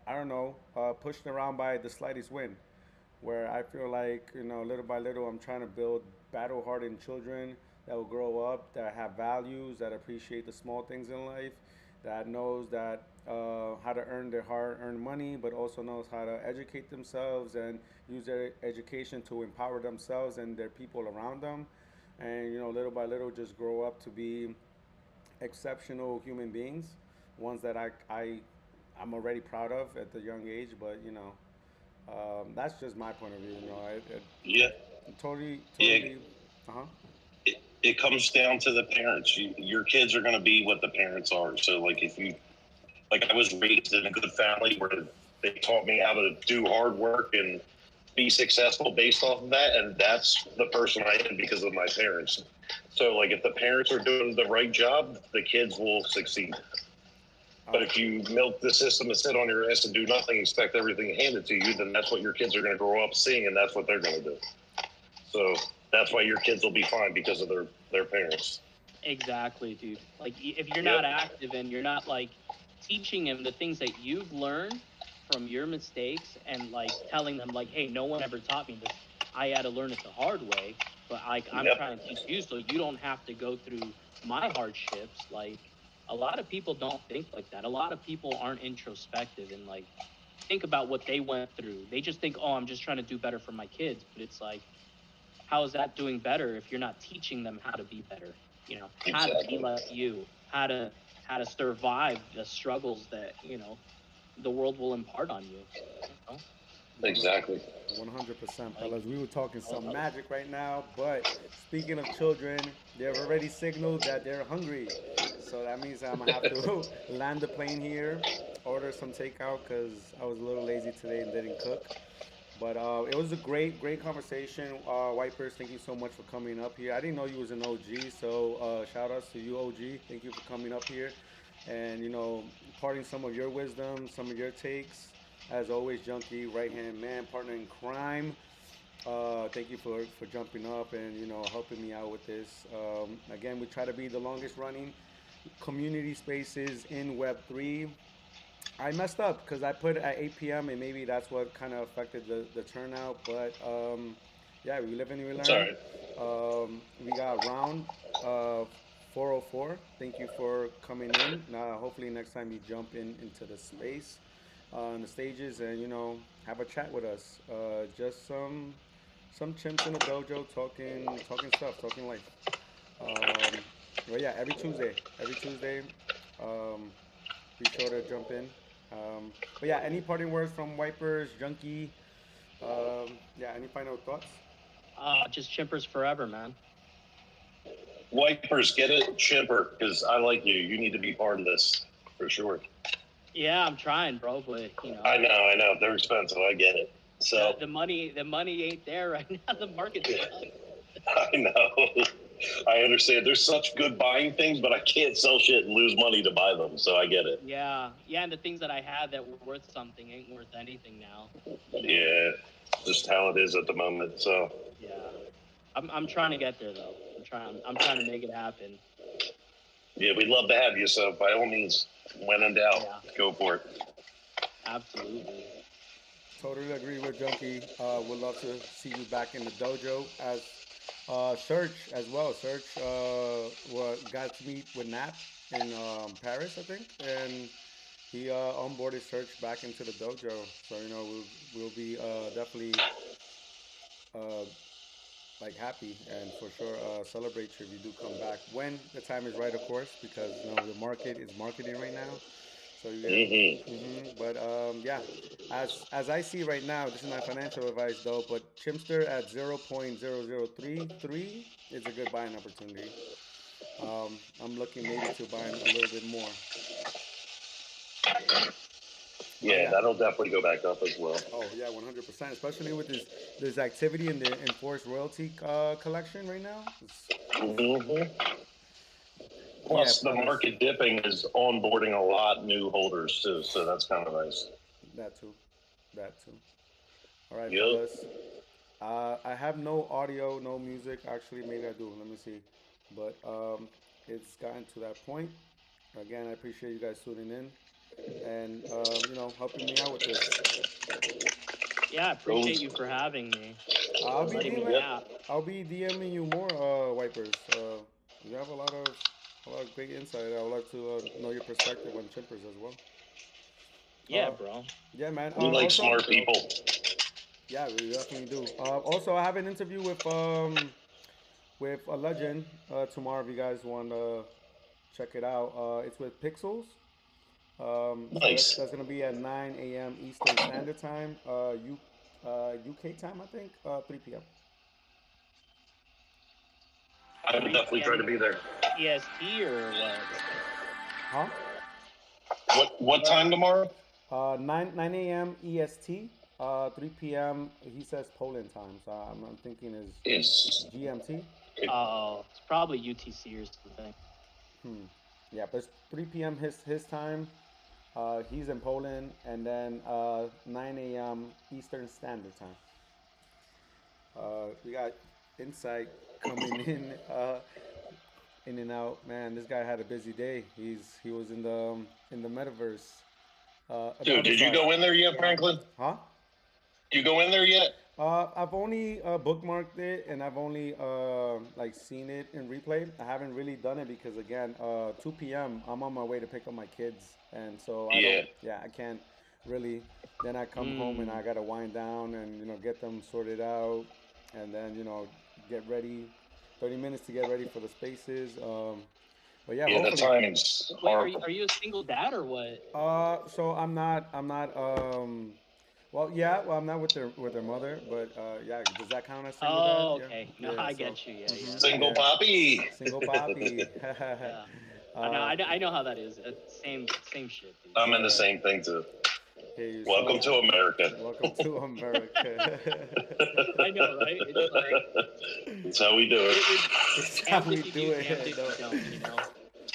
I don't know, pushed around by the slightest wind. Where I feel like, little by little, I'm trying to build battle hardened children that will grow up, that have values, that appreciate the small things in life, that knows that how to earn their hard earned money, but also knows how to educate themselves and use their education to empower themselves and their people around them. And, little by little, just grow up to be exceptional human beings, ones that I'm already proud of at the young age. But that's just my point of view. Yeah, Totally, yeah. totally. Uh huh. It comes down to the parents. Your kids are going to be what the parents are. So, like, like, I was raised in a good family where they taught me how to do hard work and be successful based off of that, and that's the person I am because of my parents. So, like, if the parents are doing the right job, the kids will succeed. But if you milk the system and sit on your ass and do nothing, expect everything handed to you, then that's what your kids are going to grow up seeing, and that's what they're going to do. So that's why your kids will be fine because of their parents. Exactly, dude. Like if you're Yep. not active and you're not like teaching them the things that you've learned from your mistakes and like telling them like, hey, no one ever taught me this. I had to learn it the hard way, but like I'm Yep. trying to teach you so you don't have to go through my hardships. Like a lot of people don't think like that. A lot of people aren't introspective and like think about what they went through. They just think, oh, I'm just trying to do better for my kids, but it's like how is that doing better if you're not teaching them how to be better? How to be Exactly. like you, how to survive the struggles that the world will impart on you. You know, Exactly. 100%, like fellas. We were talking oh, some magic right now, but speaking of children, they've already signaled that they're hungry. So that means I'm gonna have to land the plane here, order some takeout because I was a little lazy today and didn't cook. But it was a great, great conversation. Wipers, thank you so much for coming up here. I didn't know you was an OG, so shout outs to you, OG. Thank you for coming up here and imparting some of your wisdom, some of your takes. As always, Junkie, right hand man, partner in crime. Thank you for jumping up and helping me out with this. Again, we try to be the longest running community spaces in Web3. I messed up because I put it at 8 p.m. and maybe that's what kind of affected the turnout. But yeah, we live and we It's all learn. right. We got round uh, 404. Thank you for coming in. Hopefully next time you jump into the space. on the stages and have a chat with us. Just some chimps in the dojo talking stuff, talking life. Um, but yeah, every Tuesday, um, be sure to jump in. But yeah, any parting words from Wipers, Junkie? Yeah, any final thoughts? Just chimpers forever, man. Wipers, get it, Chipper, because I like you. You need to be part of this for sure. Yeah, I'm trying, bro, but I know. They're expensive. I get it. So the money ain't there right now. The market's up. I know. I understand. There's such good buying things, but I can't sell shit and lose money to buy them. So I get it. Yeah, and the things that I had that were worth something ain't worth anything now. Yeah, just how it is at the moment. So Yeah, I'm trying to get there though. I'm trying to make it happen. yeah, we'd love to have you. So by all means, when in doubt, go for it. Absolutely. Totally agree with Junkie. Would love to see you back in the dojo as Search as well. Search got to meet with Nap in Paris, I think, and he onboarded Search back into the dojo. So we'll be definitely uh, like happy and for sure celebrate you if you do come back when the time is right, of course, because the market is marketing right now. So you get, but yeah, as I see right now, this is not financial advice though, but Chimster at 0.0033 is a good buying opportunity. I'm looking maybe to buying a little bit more. Yeah, that'll definitely go back up as well. Oh yeah, 100%. Especially with this activity in the enforced royalty collection right now. Plus, the market dipping is onboarding a lot new holders too, so that's kind of nice. That too. All right, fellas. I have no audio, no music. Actually, maybe I do. Let me see. But it's gotten to that point. Again, I appreciate you guys tuning in and helping me out with this. Yeah, I appreciate you for having me. I'll be DMing you more, Wipers. You have a lot of great insight. I would like to know your perspective on Chimpers as well. Yeah, bro. Yeah, man. We like smart people. Yeah, we definitely do. Also, I have an interview with a legend tomorrow. If you guys want to check it out, it's with Pixels. Nice. So that's gonna be at 9 a.m. Eastern Standard Time. UK time, I think. 3 p.m. I would definitely try to be there. EST or what? Huh? What time tomorrow? 9 a.m. EST. 3 p.m. He says Poland time, so I'm thinking is GMT. Oh, it's probably UTC or something. Yeah, but it's 3 p.m. his time. He's in Poland, and then 9 a.m. Eastern Standard Time. We got Insight coming in and out. Man, this guy had a busy day. He was in the metaverse. Dude, did you go in there yet, Franklin? Huh? You go in there yet? I've only bookmarked it and I've only like seen it in replay. I haven't really done it because again, 2 p.m. I'm on my way to pick up my kids, and so I can't really. Then I come home and I gotta wind down and get them sorted out, and then get ready. 30 minutes to get ready for the spaces. But yeah, the timing's Wait, are you a single dad or what? So I'm not. Well, I'm not with their mother, but yeah, does that count as single dad? Oh, okay. No, I get you. Yeah, yeah. Single poppy. Single poppy. Yeah. I know how that is. Same shit, dude. I'm in the same thing too. Hey, welcome to America. Welcome to America. I know, right? It's like that's how we do it. It's how we do it.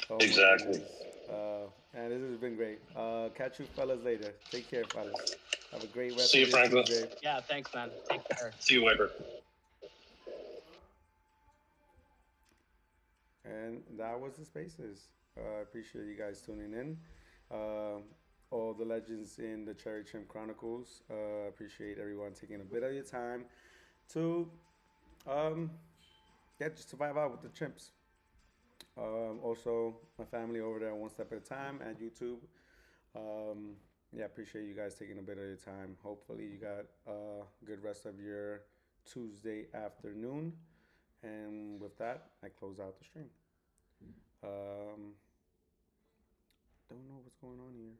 Oh, exactly. And this has been great. Catch you fellas later. Take care, fellas. Have a great rest See you, of your Franklin. Tuesday. Yeah, thanks, man. Take care. See you, Weber. And that was the Spaces. I appreciate you guys tuning in. All the legends in the Cherry Chimp Chronicles. Appreciate everyone taking a bit of your time to just survive out with the chimps. Also, my family over there, One Step at a Time, and YouTube. yeah, appreciate you guys taking a bit of your time. Hopefully, you got a good rest of your Tuesday afternoon. And with that, I close out the stream. Don't know what's going on here.